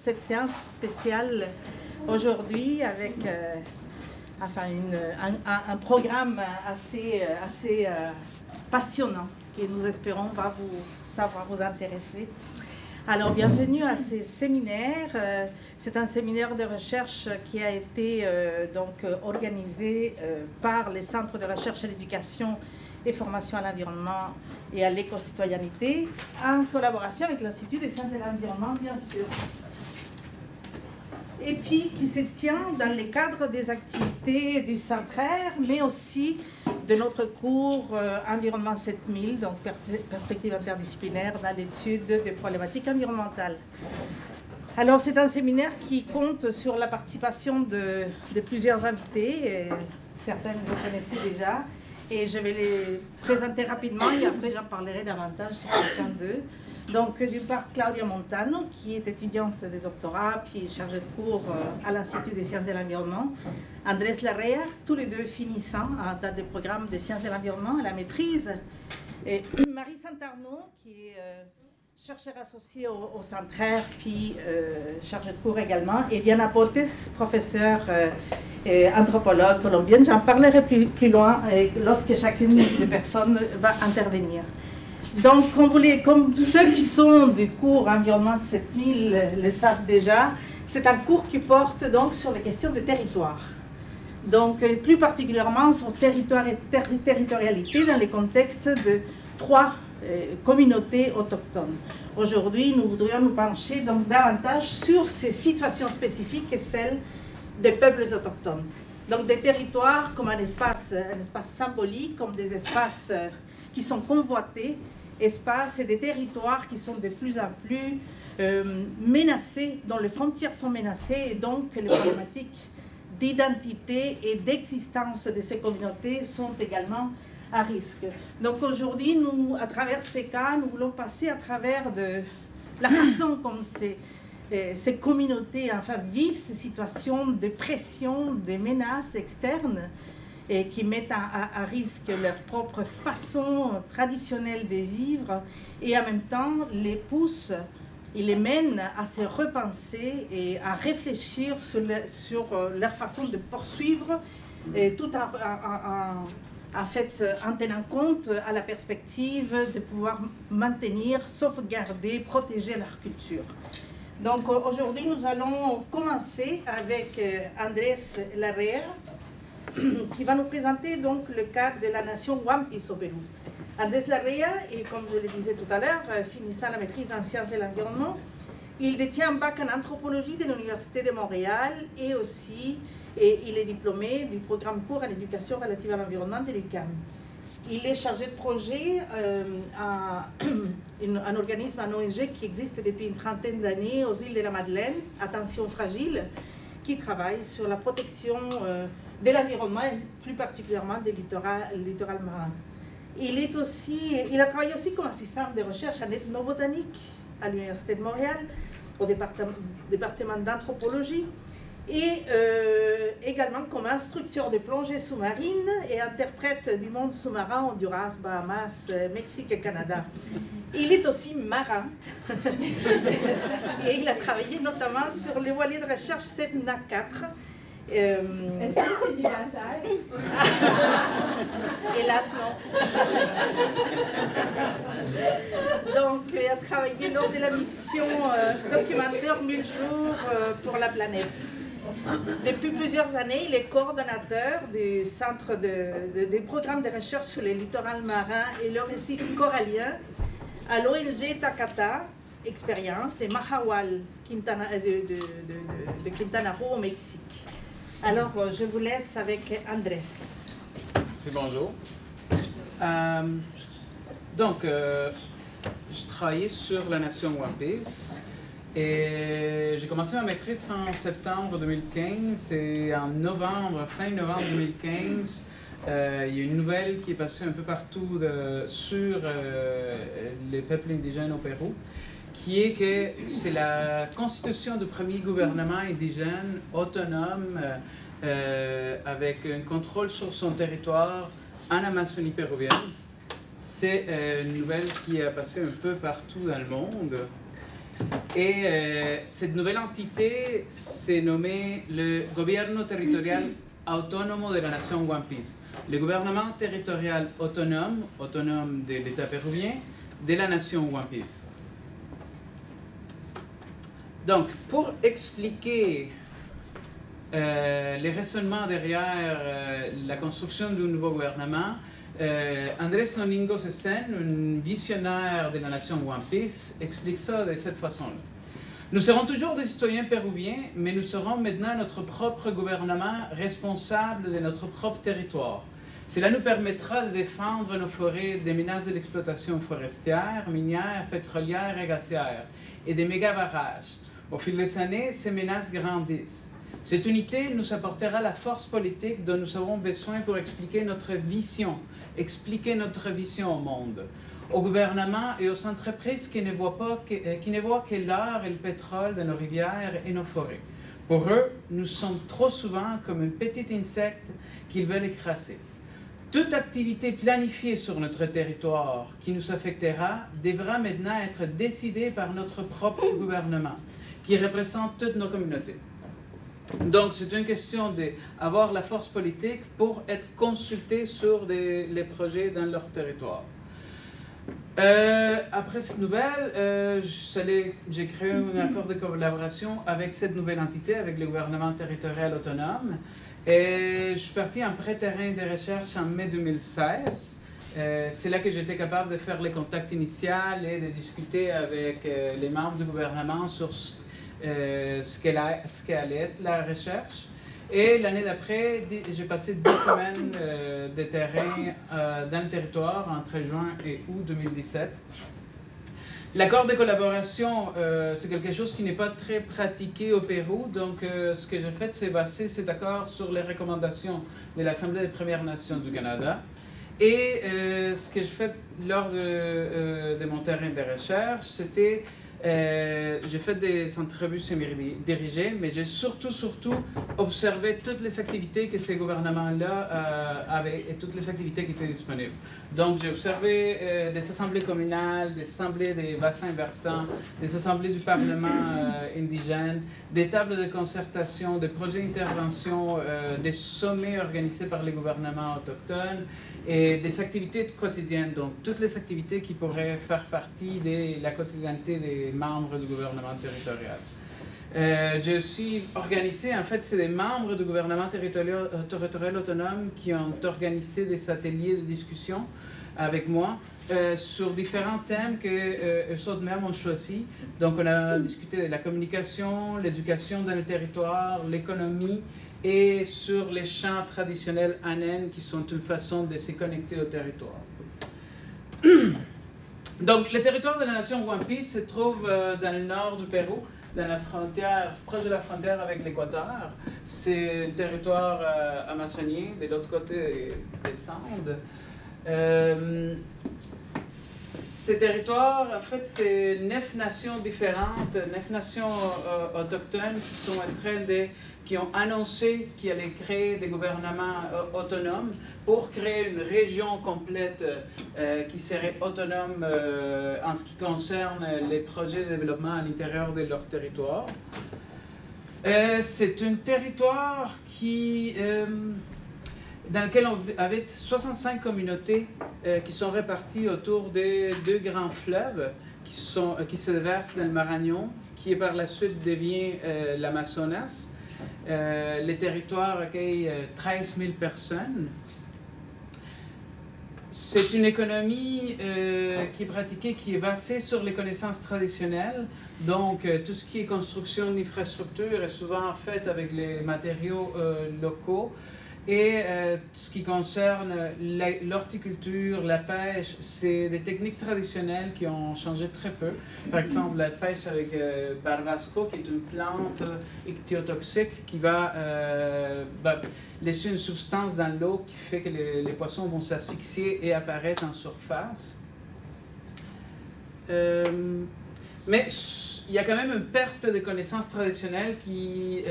cette séance spéciale aujourd'hui avec un programme assez passionnant que nous espérons va vous intéresser. Alors, bienvenue à ce séminaire. C'est un séminaire de recherche qui a été organisé par les centres de recherche à l'éducation et formation à l'environnement et à l'éco-citoyenneté, en collaboration avec l'Institut des sciences de l'environnement, bien sûr. Et puis qui se tient dans le cadre des activités du Centraire, mais aussi de notre cours Environnement 7000, donc perspective interdisciplinaire dans l'étude des problématiques environnementales. Alors c'est un séminaire qui compte sur la participation de plusieurs invités, et certaines vous connaissez déjà, et je vais les présenter rapidement et après j'en parlerai davantage sur chacun d'eux. Donc, d'une part, Claudia Montano, qui est étudiante de doctorat, puis chargée de cours à l'Institut des sciences de l'environnement. Andrés Larrea, tous les deux finissant dans des programmes de sciences de l'environnement à la maîtrise. Et Marie Santarno, qui est chercheure associée au Centraire, puis chargée de cours également. Et Diana Potes, professeure anthropologue colombienne. J'en parlerai plus loin lorsque chacune des personnes va intervenir. Donc, comme ceux qui sont du cours Environnement 7000 le savent déjà, c'est un cours qui porte donc sur les questions de territoire. Donc, plus particulièrement sur territoire et territorialité dans le contexte de trois communautés autochtones. Aujourd'hui, nous voudrions nous pencher donc davantage sur ces situations spécifiques et celles des peuples autochtones. Donc, des territoires comme un espace symbolique, comme des espaces qui sont convoités, espaces et des territoires qui sont de plus en plus menacés, dont les frontières sont menacées et donc les problématiques d'identité et d'existence de ces communautés sont également à risque. Donc aujourd'hui, à travers ces cas, nous voulons passer à travers de la façon comme ces communautés vivent ces situations de pression, de menaces externes, et qui mettent à risque leur propre façon traditionnelle de vivre, et en même temps les poussent et les mènent à se repenser et à réfléchir sur leur façon de poursuivre, et tout en tenant compte à la perspective de pouvoir maintenir, sauvegarder, protéger leur culture. Donc aujourd'hui, nous allons commencer avec Andrés Larrea, qui va nous présenter donc le cas de la nation Wampis au Pérou. Andrés Larrea, et comme je le disais tout à l'heure, finissant la maîtrise en sciences de l'environnement, il détient un bac en anthropologie de l'Université de Montréal et aussi il est diplômé du programme cours en éducation relative à l'environnement de l'UQAM. Il est chargé de projet à un organisme, un ONG qui existe depuis une trentaine d'années aux îles de la Madeleine, Attention Fragile, qui travaille sur la protection de l'environnement et plus particulièrement des littorales marins. Il a travaillé aussi comme assistant de recherche en ethnobotanique à l'Université de Montréal, au département d'anthropologie, et également comme instructeur de plongée sous-marine et interprète du monde sous-marin Honduras, Bahamas, Mexique et Canada. Il est aussi marin et il a travaillé notamment sur les voiliers de recherche Sedna 4. Est-ce que c'est célibataire? Hélas, non. Donc, il a travaillé lors de la mission documentaire 1000 jours pour la planète. Depuis plusieurs années, il est coordonnateur du centre des programmes de recherche sur les littoraux marins et le récif corallien à l'ONG Takata Expérience de Mahahual, de Quintana Roo au Mexique. Alors, je vous laisse avec Andrés. C'est bonjour. Je travaillais sur la nation Wampis et j'ai commencé ma maîtrise en septembre 2015 et en fin novembre 2015, il y a une nouvelle qui est passée un peu partout sur les peuples indigènes au Pérou, qui est que c'est la constitution du premier gouvernement indigène autonome avec un contrôle sur son territoire en Amazonie péruvienne. C'est une nouvelle qui a passé un peu partout dans le monde. Et cette nouvelle entité s'est nommée le Gobierno Territorial Autónomo de la Nation One Piece, le gouvernement territorial autonome de l'État péruvien, de la nation One Piece. Donc, pour expliquer les raisonnements derrière la construction du nouveau gouvernement, Andrés Noningo Sesen, un visionnaire de la nation One Piece, explique ça de cette façon-là. Nous serons toujours des citoyens péruviens, mais nous serons maintenant notre propre gouvernement responsable de notre propre territoire. Cela nous permettra de défendre nos forêts des menaces de l'exploitation forestière, minière, pétrolière et gazière, et des méga-barrages. Au fil des années, ces menaces grandissent. Cette unité nous apportera la force politique dont nous avons besoin pour expliquer notre vision au monde, aux gouvernements et aux entreprises qui ne voient que l'or et le pétrole de nos rivières et nos forêts. Pour eux, nous sommes trop souvent comme un petit insecte qu'ils veulent écraser. Toute activité planifiée sur notre territoire qui nous affectera devra maintenant être décidée par notre propre gouvernement, qui représente toutes nos communautés. Donc, c'est une question d'avoir la force politique pour être consulté sur les projets dans leur territoire. Après cette nouvelle, j'ai créé un accord de collaboration avec cette nouvelle entité, avec le gouvernement territorial autonome. Et je suis parti en pré-terrain de recherche en mai 2016. C'est là que j'étais capable de faire les contacts initiaux et de discuter avec les membres du gouvernement sur ce qu'allait être la recherche. Et l'année d'après, j'ai passé 10 semaines de terrain dans le territoire entre juin et août 2017. L'accord de collaboration, c'est quelque chose qui n'est pas très pratiqué au Pérou. Donc, ce que j'ai fait, c'est baser cet accord sur les recommandations de l'Assemblée des Premières Nations du Canada. Et ce que j'ai fait lors de mon terrain de recherche, c'était j'ai fait des entrevues semi-dirigées, mais j'ai surtout observé toutes les activités que ces gouvernements-là avaient et toutes les activités qui étaient disponibles. Donc, j'ai observé des assemblées communales, des assemblées des bassins versants, des assemblées du Parlement indigène, des tables de concertation, des projets d'intervention, des sommets organisés par les gouvernements autochtones, et des activités quotidiennes, donc toutes les activités qui pourraient faire partie de la quotidienneté des membres du gouvernement territorial. J'ai aussi organisé, en fait, c'est des membres du gouvernement territorial autonome qui ont organisé des ateliers de discussion avec moi sur différents thèmes qu'eux autres mêmes ont choisis. Donc, on a discuté de la communication, l'éducation dans le territoire, l'économie, et sur les chants traditionnels anen qui sont une façon de se connecter au territoire. Donc, le territoire de la nation One Piece se trouve dans le nord du Pérou, dans la frontière, proche de la frontière avec l'Équateur. C'est un territoire amazonien, de l'autre côté des Andes. Ces territoires, en fait, c'est 9 nations différentes, 9 nations autochtones qui ont annoncé qu'ils allaient créer des gouvernements autonomes pour créer une région complète qui serait autonome en ce qui concerne les projets de développement à l'intérieur de leur territoire. C'est un territoire dans lequel on avait 65 communautés qui sont réparties autour des 2 grands fleuves qui se versent dans le Marañón, qui par la suite devient l'Amazonas. Le territoire accueille 13 000 personnes. C'est une économie qui est pratiquée, qui est basée sur les connaissances traditionnelles. Donc, tout ce qui est construction d'infrastructures est souvent fait avec les matériaux locaux. Et ce qui concerne l'horticulture, la pêche, c'est des techniques traditionnelles qui ont changé très peu. Par exemple, la pêche avec barbasco, qui est une plante ichthyotoxique qui va laisser une substance dans l'eau qui fait que les poissons vont s'asphyxier et apparaître en surface. Mais il y a quand même une perte de connaissances traditionnelles qui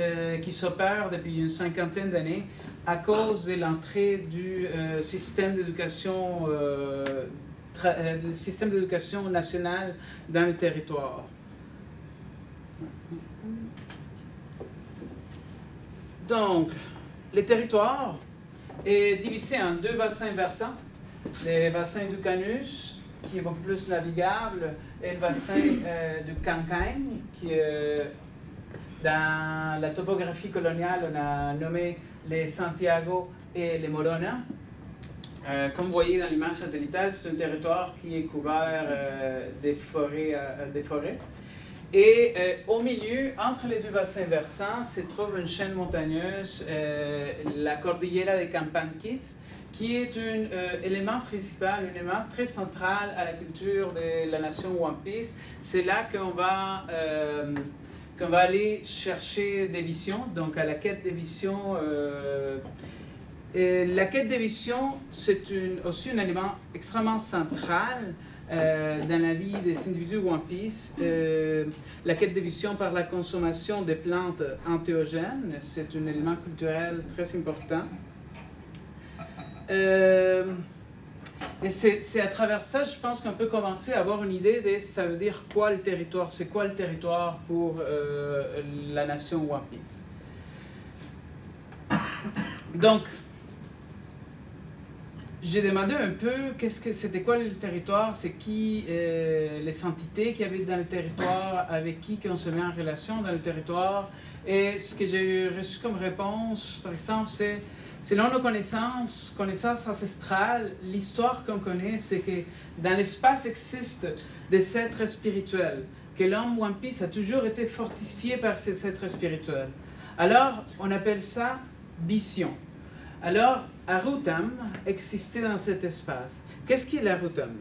s'opère depuis une cinquantaine d'années à cause de l'entrée du système d'éducation national dans le territoire. Donc, le territoire est divisé en deux bassins versants. Le bassin du Canus, qui est beaucoup plus navigable, et le bassin du Cancaigne, qui dans la topographie coloniale, on a nommé les Santiago et les Morona. Comme vous voyez dans l'image satellitale, c'est un territoire qui est couvert des forêts. Et au milieu, entre les deux bassins versants, se trouve une chaîne montagneuse, la Cordillera de Campanquis, qui est un élément principal, un élément très central à la culture de la nation Wampis. C'est là qu'on va aller chercher des visions, donc à la quête des visions. La quête des visions, c'est aussi un élément extrêmement central dans la vie des individus Wampis. La quête des visions par la consommation des plantes entéogènes, c'est un élément culturel très important. Et c'est à travers ça, je pense qu'on peut commencer à avoir une idée de ça veut dire quoi le territoire, c'est quoi le territoire pour la nation Wampis. Donc, j'ai demandé un peu c'était quoi le territoire, c'est qui les entités qui habitent dans le territoire, avec qui on se met en relation dans le territoire. Et ce que j'ai reçu comme réponse, par exemple, c'est selon nos connaissances ancestrales, l'histoire qu'on connaît, c'est que dans l'espace existent des êtres spirituels, que l'homme Wampis a toujours été fortifié par ces êtres spirituels. Alors, on appelle ça vision. Alors, Arutam existait dans cet espace. Qu'est-ce qu'est l'Arutam?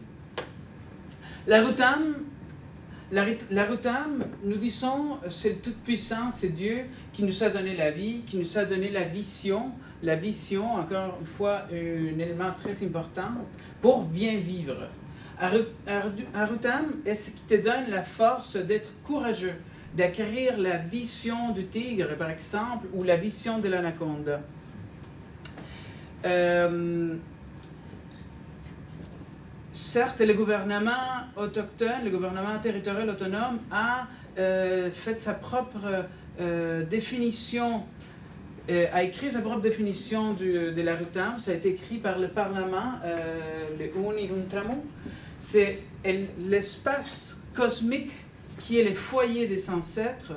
L'Arutam, nous disons, c'est le Tout-Puissant, c'est Dieu qui nous a donné la vie, qui nous a donné la vision. La vision, encore une fois, un élément très important pour bien vivre. Arutam est ce qui te donne la force d'être courageux, d'acquérir la vision du tigre, par exemple, ou la vision de l'anaconda. Certes, le gouvernement autochtone, le gouvernement territorial autonome a fait sa propre définition, a écrit sa propre définition de l'Arutam. Ça a été écrit par le Parlement, le Uniruntramu. C'est l'espace cosmique qui est le foyer des ancêtres,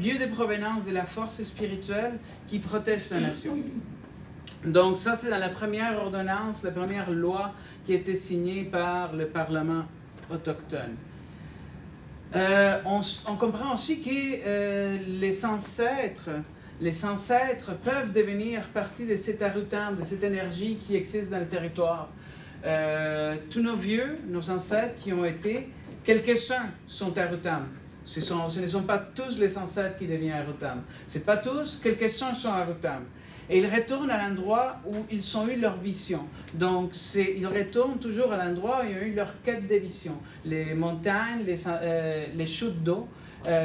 lieu de provenance de la force spirituelle qui protège la nation. Donc ça, c'est dans la première ordonnance, la première loi qui a été signée par le Parlement autochtone. On comprend aussi que les ancêtres peuvent devenir partie de cet Arutam, de cette énergie qui existe dans le territoire. Tous nos vieux, nos ancêtres qui ont été, quelques-uns sont Arutam. Ce ne sont pas tous les ancêtres qui deviennent Arutam. Ce n'est pas tous, quelques-uns sont Arutam. Et ils retournent à l'endroit où ils ont eu leur vision. Donc, ils retournent toujours à l'endroit où ils ont eu leur quête de vision. Les montagnes, les chutes d'eau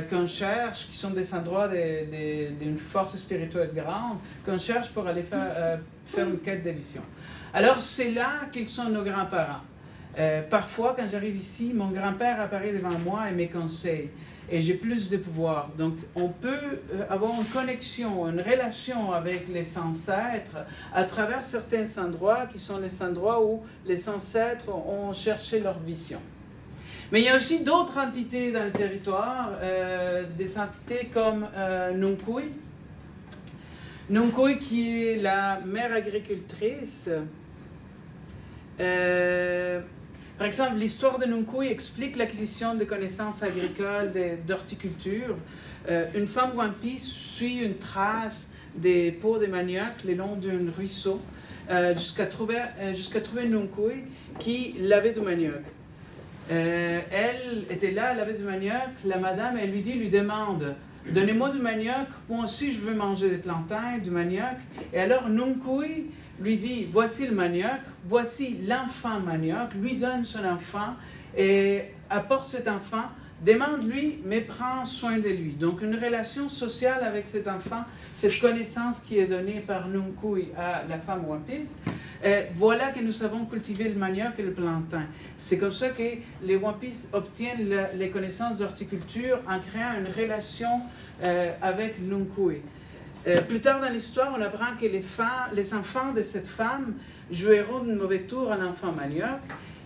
qu'on cherche, qui sont des endroits d'une force spirituelle grande, qu'on cherche pour aller faire une quête de vision. Alors, c'est là qu'ils sont nos grands-parents. Parfois, quand j'arrive ici, mon grand-père apparaît devant moi et me conseille. Et j'ai plus de pouvoir. Donc, on peut avoir une connexion, une relation avec les ancêtres à travers certains endroits qui sont les endroits où les ancêtres ont cherché leur vision. Mais il y a aussi d'autres entités dans le territoire, des entités comme Nunkui. Nunkui qui est la mère agricultrice. Par exemple, l'histoire de Nunkui explique l'acquisition de connaissances agricoles, d'horticulture. Une femme Wampis suit une trace des peaux de manioc le long d'un ruisseau jusqu'à trouver Nunkui qui lavait du manioc. Elle était là, elle avait du manioc. La madame, elle lui demande « Donnez-moi du manioc, moi aussi je veux manger des plantains, du manioc. » Et alors Nunkui lui dit « Voici le manioc, voici l'enfant manioc. » Lui donne son enfant et apporte cet enfant, demande-lui, mais prend soin de lui. Donc une relation sociale avec cet enfant, cette connaissance qui est donnée par Nunkui à la femme Wampis. Voilà que nous savons cultiver le manioc et le plantain. C'est comme ça que les Wampis obtiennent les connaissances d'horticulture en créant une relation avec l'Unkui. Plus tard dans l'histoire, on apprend que les enfants de cette femme joueront de mauvais tour un enfant manioc.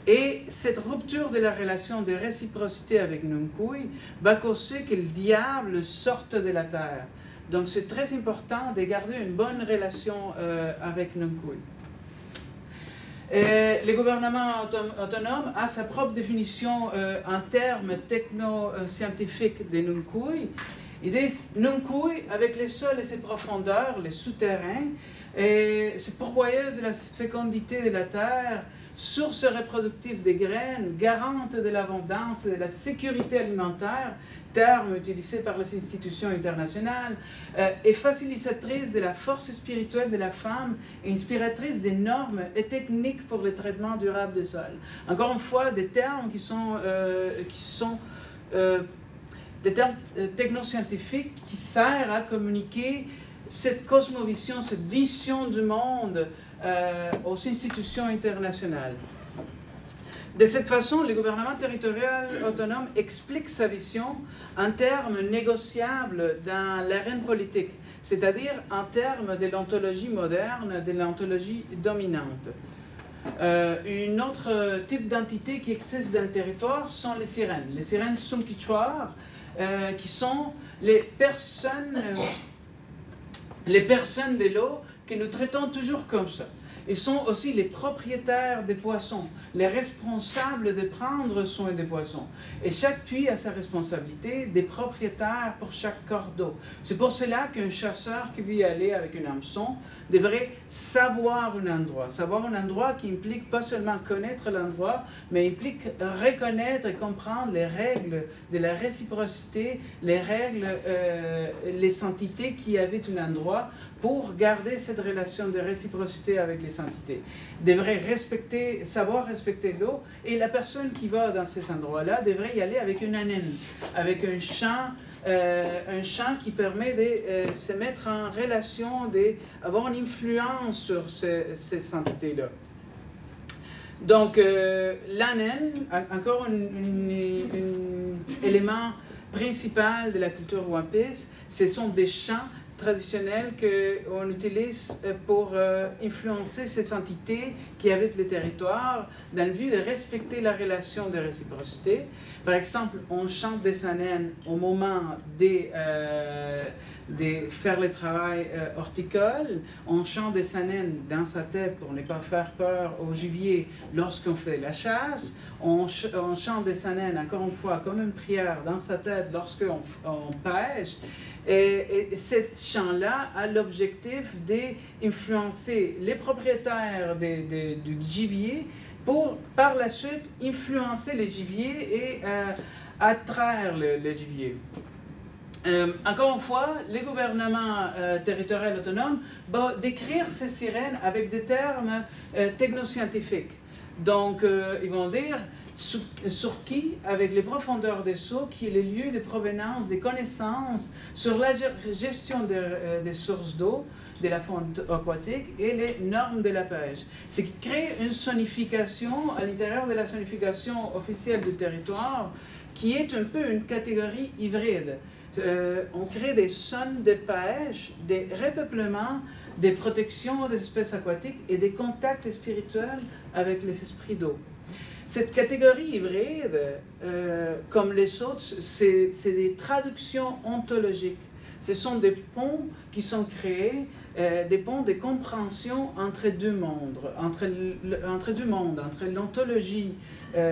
Et cette rupture de la relation de réciprocité avec Nunkui va causer que le diable sorte de la terre. Donc c'est très important de garder une bonne relation avec Nunkui. Le gouvernement autonome a sa propre définition en termes techno-scientifiques de Nunkui. Il dit Nunkui, avec les sols et ses profondeurs, les souterrains, c'est pourvoyeuse de la fécondité de la terre, source reproductive des graines, garante de l'abondance et de la sécurité alimentaire, terme utilisé par les institutions internationales, et facilitatrice de la force spirituelle de la femme et inspiratrice des normes et techniques pour le traitement durable des sols. Encore une fois, des termes qui sont des termes technoscientifiques qui servent à communiquer cette cosmovision, cette vision du monde aux institutions internationales. De cette façon, le gouvernement territorial autonome explique sa vision en termes négociables dans l'arène politique, c'est-à-dire en termes de l'ontologie moderne, de l'ontologie dominante. Un autre type d'entité qui existe dans le territoire sont les sirènes. Les sirènes Sumkichwar, qui sont les personnes de l'eau que nous traitons toujours comme ça. Ils sont aussi les propriétaires des poissons, les responsables de prendre soin des poissons. Et chaque puits a sa responsabilité, des propriétaires pour chaque corps d'eau. C'est pour cela qu'un chasseur qui veut y aller avec un hameçon devrait savoir un endroit. Savoir un endroit qui implique pas seulement connaître l'endroit, mais implique reconnaître et comprendre les règles de la réciprocité, les règles, les entités qui habitent un endroit, pour garder cette relation de réciprocité avec les entités. Devrait savoir respecter l'eau, et la personne qui va dans ces endroits-là devrait y aller avec une anène, avec un champ qui permet de se mettre en relation, d'avoir une influence sur ces entités-là. Donc, l'anène, encore un élément principal de la culture Wampis, ce sont des champs traditionnels qu'on utilise pour influencer ces entités qui habitent le territoire dans le but de respecter la relation de réciprocité. Par exemple, on chante des anènes au moment de faire le travail horticole, on chante des anènes dans sa tête pour ne pas faire peur au gibier lorsqu'on fait la chasse, on chante des anènes, encore une fois, comme une prière dans sa tête lorsqu'on pêche. Et ce chant-là a l'objectif d'influencer les propriétaires du gibier pour, par la suite, influencer les gibiers et attraire le gibier. Encore une fois, le gouvernement territorial autonome va décrire ces sirènes avec des termes technoscientifiques. Donc, ils vont dire Surki, avec les profondeurs des seaux, qui est le lieu de provenance des connaissances sur la gestion des sources d'eau, de la faune aquatique et les normes de la pêche. Ce qui crée une sonification à l'intérieur de la sonification officielle du territoire, qui est un peu une catégorie hybride. On crée des zones de pêche, des repeuplements, des protections des espèces aquatiques et des contacts spirituels avec les esprits d'eau. Cette catégorie hybride, comme les autres, c'est des traductions ontologiques. Ce sont des ponts qui sont créés, des ponts de compréhension entre deux mondes, entre l'ontologie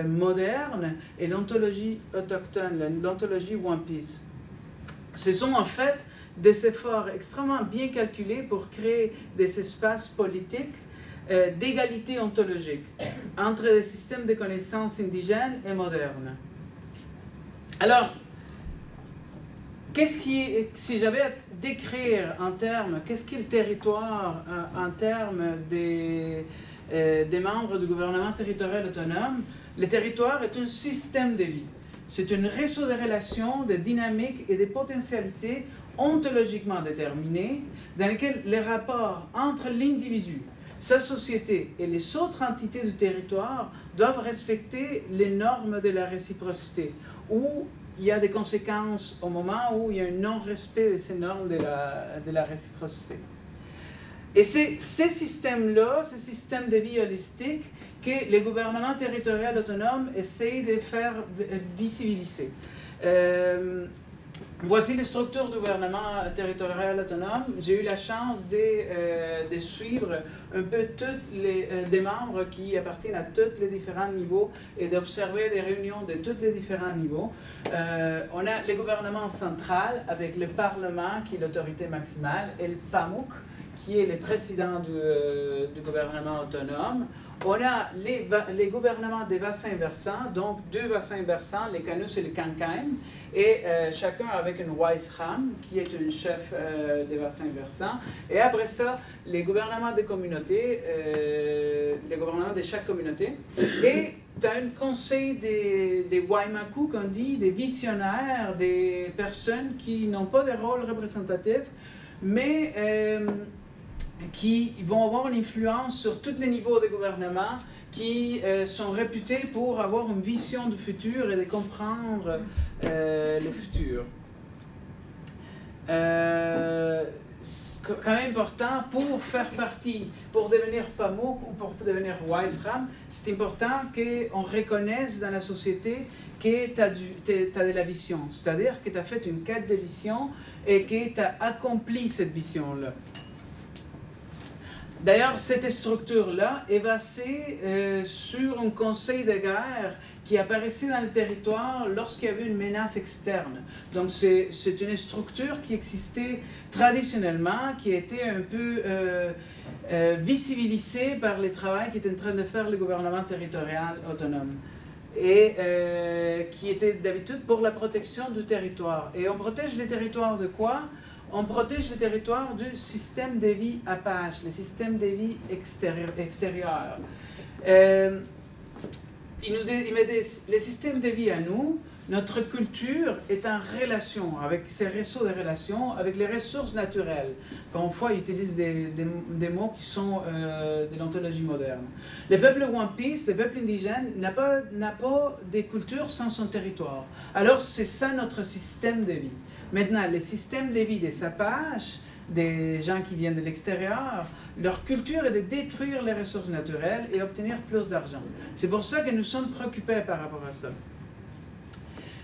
moderne et l'ontologie autochtone, l'ontologie Wampis. Ce sont en fait des efforts extrêmement bien calculés pour créer des espaces politiques d'égalité ontologique entre les systèmes de connaissances indigènes et modernes. Alors, si j'avais à décrire en termes, qu'est-ce qu'est le territoire en termes des membres du gouvernement territorial autonome, le territoire est un système de vie. C'est un réseau de relations, de dynamiques et de potentialités ontologiquement déterminées dans lesquelles les rapports entre l'individu, sa société et les autres entités du territoire doivent respecter les normes de la réciprocité, où il y a des conséquences au moment où il y a un non-respect de ces normes de la réciprocité. Et c'est ces systèmes-là, ces systèmes de vie holistique, que les gouvernements territoriaux autonomes essayent de faire visibiliser. Voici les structures du gouvernement territorial autonome. J'ai eu la chance de suivre un peu tous des membres qui appartiennent à tous les différents niveaux et d'observer des réunions de tous les différents niveaux. On a le gouvernement central avec le Parlement qui est l'autorité maximale et le PAMUC qui est le président du gouvernement autonome. On a les gouvernements des bassins versants, donc 2 bassins versants, les Canus et les Kankaim, et chacun avec une Weisram, qui est une chef des bassins versants. Et après ça, les gouvernements des communautés, les gouvernements de chaque communauté. Et tu as un conseil des Waimaku, qu'on dit, des visionnaires, des personnes qui n'ont pas de rôle représentatif, mais qui vont avoir une influence sur tous les niveaux de gouvernement, qui sont réputés pour avoir une vision du futur et de comprendre le futur. C'est quand même important pour faire partie, pour devenir PAMUC ou pour devenir Weisram, c'est important qu'on reconnaisse dans la société que tu as de la vision, c'est-à-dire que tu as fait une quête de vision et que tu as accompli cette vision-là. D'ailleurs, cette structure-là est basée sur un conseil de guerre qui apparaissait dans le territoire lorsqu'il y avait une menace externe. Donc, c'est une structure qui existait traditionnellement, qui a été un peu visibilisée par le travail qu'était en train de faire le gouvernement territorial autonome. Et qui était d'habitude pour la protection du territoire. Et on protège les territoires de quoi? On protège le territoire du système de vie Apache, le système de vie extérieur. Il met les systèmes de vie à nous, notre culture est en relation avec ces réseaux de relations, avec les ressources naturelles. Parfois, ils utilisent des mots qui sont de l'ontologie moderne. Le peuple Wampis, le peuple indigène, n'a pas de culture sans son territoire. Alors, c'est ça notre système de vie. Maintenant, les systèmes de vie des Apaches, des gens qui viennent de l'extérieur, leur culture est de détruire les ressources naturelles et obtenir plus d'argent. C'est pour ça que nous sommes préoccupés par rapport à ça.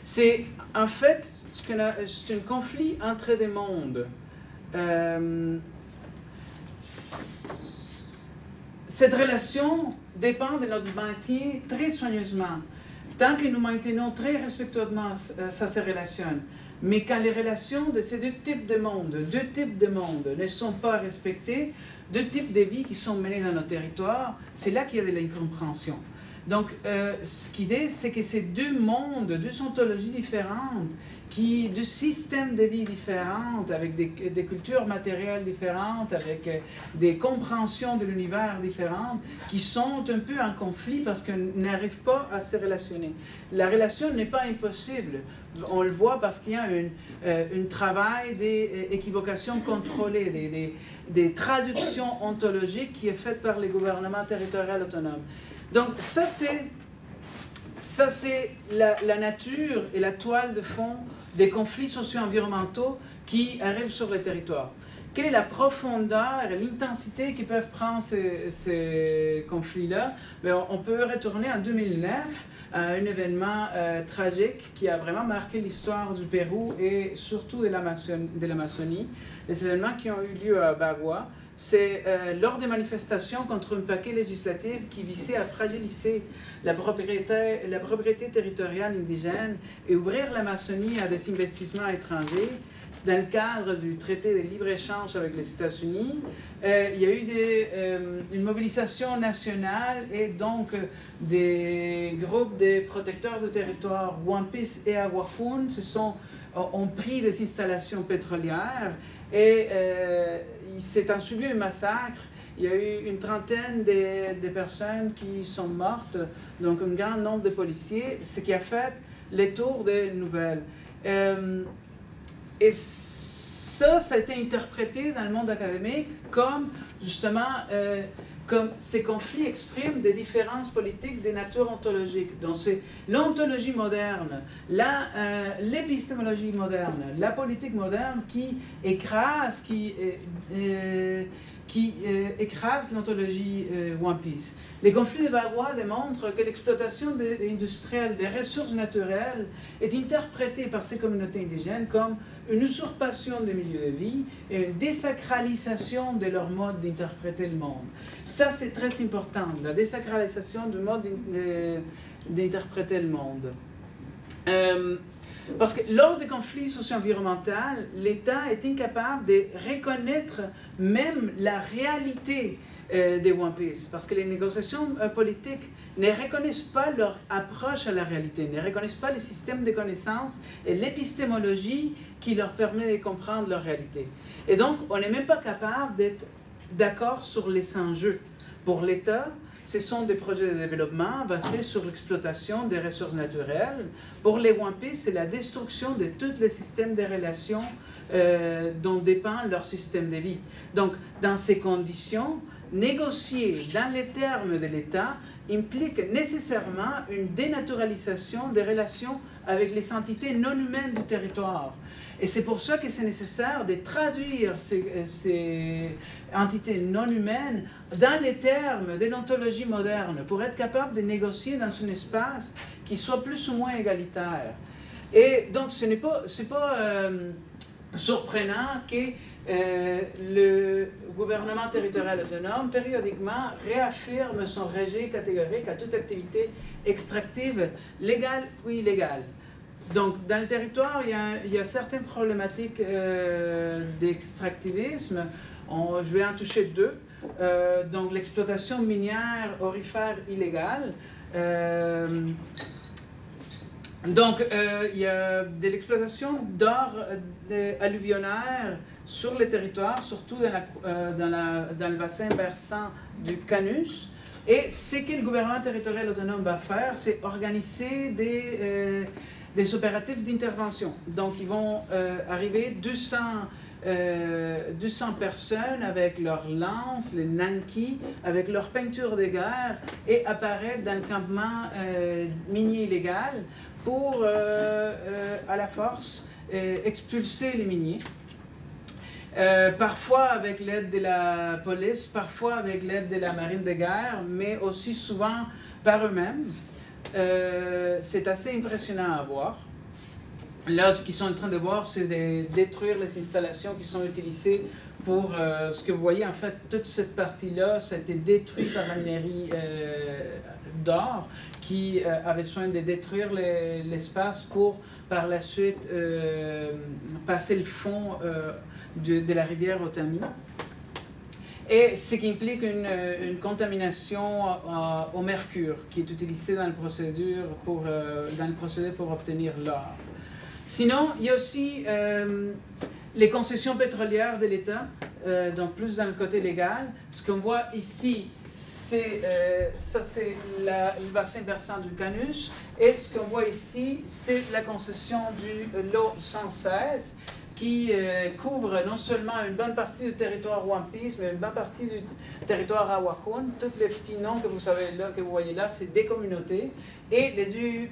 C'est en fait c'est un conflit entre des mondes. Cette relation dépend de notre maintien très soigneusement. Tant que nous maintenons très respectueusement, ça se relationne. Mais quand les relations de ces deux types de mondes ne sont pas respectées, deux types de vies qui sont menées dans nos territoires, c'est là qu'il y a de l'incompréhension. Donc, ce qu'il dit, c'est que ces deux mondes, deux ontologies différentes, deux systèmes de vie différentes, avec des cultures matérielles différentes, avec des compréhensions de l'univers différentes, qui sont un peu en conflit parce qu'ils n'arrivent pas à se relationner. La relation n'est pas impossible. On le voit parce qu'il y a un travail d'équivocation contrôlée, des traductions ontologiques qui est faite par les gouvernements territoriaux autonomes. Donc ça c'est la nature et la toile de fond des conflits socio-environnementaux qui arrivent sur le territoire. Quelle est la profondeur et l'intensité qui peuvent prendre ces conflits-là? On peut retourner en 2009 à un événement tragique qui a vraiment marqué l'histoire du Pérou et surtout de l'Amazonie. Les événements qui ont eu lieu à Bagua, c'est lors des manifestations contre un paquet législatif qui visait à fragiliser la propriété territoriale indigène et ouvrir l'Amazonie à des investissements étrangers. C'est dans le cadre du traité de libre-échange avec les États-Unis. Il y a eu une mobilisation nationale et donc des groupes de protecteurs du territoire, Wampis et Aguajún, ont pris des installations pétrolières et il s'est ensuivi un massacre. Il y a eu une trentaine de personnes qui sont mortes, donc un grand nombre de policiers, ce qui a fait le tour des nouvelles. Et ça a été interprété dans le monde académique comme justement comme ces conflits expriment des différences politiques de nature ontologique. Donc c'est l'ontologie moderne, l'épistémologie moderne, la politique moderne qui écrase, écrase l'ontologie One Piece. Les conflits de Valois démontrent que l'exploitation industrielle des ressources naturelles est interprétée par ces communautés indigènes comme une usurpation des milieux de vie et une désacralisation de leur mode d'interpréter le monde. Ça, c'est très important, la désacralisation du mode d'interpréter le monde. Parce que lors des conflits socio-environnementaux, l'État est incapable de reconnaître même la réalité des One Piece, parce que les négociations politiques ne reconnaissent pas leur approche à la réalité, ne reconnaissent pas les systèmes de connaissances et l'épistémologie qui leur permet de comprendre leur réalité. Et donc, on n'est même pas capable d'être d'accord sur les enjeux. Pour l'État, ce sont des projets de développement basés sur l'exploitation des ressources naturelles. Pour les One Piece, c'est la destruction de tous les systèmes de relations dont dépend leur système de vie. Donc, dans ces conditions, négocier dans les termes de l'État implique nécessairement une dénaturalisation des relations avec les entités non humaines du territoire. Et c'est pour ça que c'est nécessaire de traduire ces entités non humaines dans les termes de l'ontologie moderne pour être capable de négocier dans un espace qui soit plus ou moins égalitaire. Et donc, ce n'est pas surprenant que le gouvernement territorial autonome périodiquement réaffirme son rejet catégorique à toute activité extractive, légale ou illégale. Donc, dans le territoire, il y a certaines problématiques d'extractivisme. Je vais en toucher deux. Donc, l'exploitation minière aurifère illégale. Donc, il y a de l'exploitation d'or alluvionnaire sur le territoire, surtout dans le bassin versant du Canus. Et ce que le gouvernement territorial autonome va faire, c'est organiser des opératifs d'intervention. Donc, ils vont arriver 200 personnes avec leurs lances, les nanki, avec leur peinture de guerre et apparaître dans le campement minier illégal pour, à la force, expulser les miniers. Parfois avec l'aide de la police, parfois avec l'aide de la marine de guerre, mais aussi souvent par eux-mêmes. C'est assez impressionnant à voir. Là, ce qu'ils sont en train de voir, c'est de détruire les installations qui sont utilisées pour ce que vous voyez. En fait, toute cette partie-là, ça a été détruit par la minerie d'or qui avait soin de détruire l'espace pour, par la suite, passer le fond de la rivière Otami. Et ce qui implique une contamination au mercure qui est utilisée dans le procédé pour obtenir l'or. Sinon, il y a aussi les concessions pétrolières de l'État, donc plus dans le côté légal. Ce qu'on voit ici, c'est le bassin versant du Canus, et ce qu'on voit ici, c'est la concession du lot 116, qui couvre non seulement une bonne partie du territoire One Piece, mais une bonne partie du territoire Awakun. Tous les petits noms que vous voyez là, c'est des communautés. Et les deux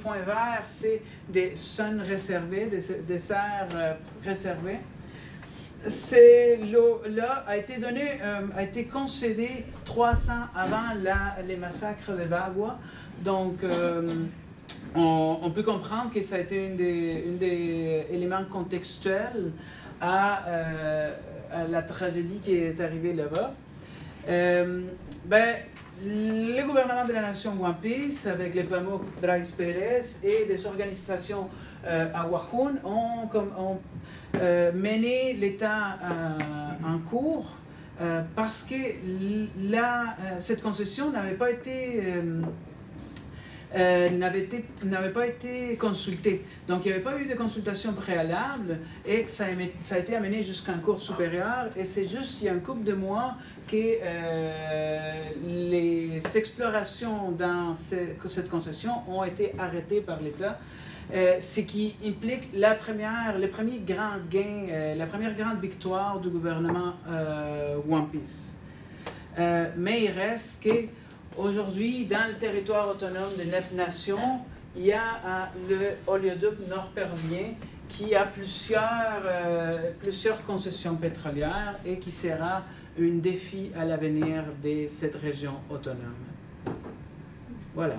points verts, c'est des zones réservées, des serres réservées. Ce lot-là a été concédé 300 avant les massacres de Bagua. Donc, on peut comprendre que ça a été un des éléments contextuels à la tragédie qui est arrivée là-bas. Le gouvernement de la nation One Piece, avec les Pamuk Brais Pérez et des organisations à Wakun, ont mené l'État en cours parce que cette concession n'avait pas été consultée. Donc, il n'y avait pas eu de consultation préalable et ça a été amené jusqu'à un cours supérieur. Et c'est juste il y a un couple de mois que les explorations dans cette concession ont été arrêtées par l'État. Ce qui implique le premier grand gain, la première grande victoire du gouvernement One Piece. mais il reste qu'aujourd'hui, dans le territoire autonome des 9 nations, il y a le oléoduc nord-péruvien qui a plusieurs concessions pétrolières et qui sera un défi à l'avenir de cette région autonome. Voilà.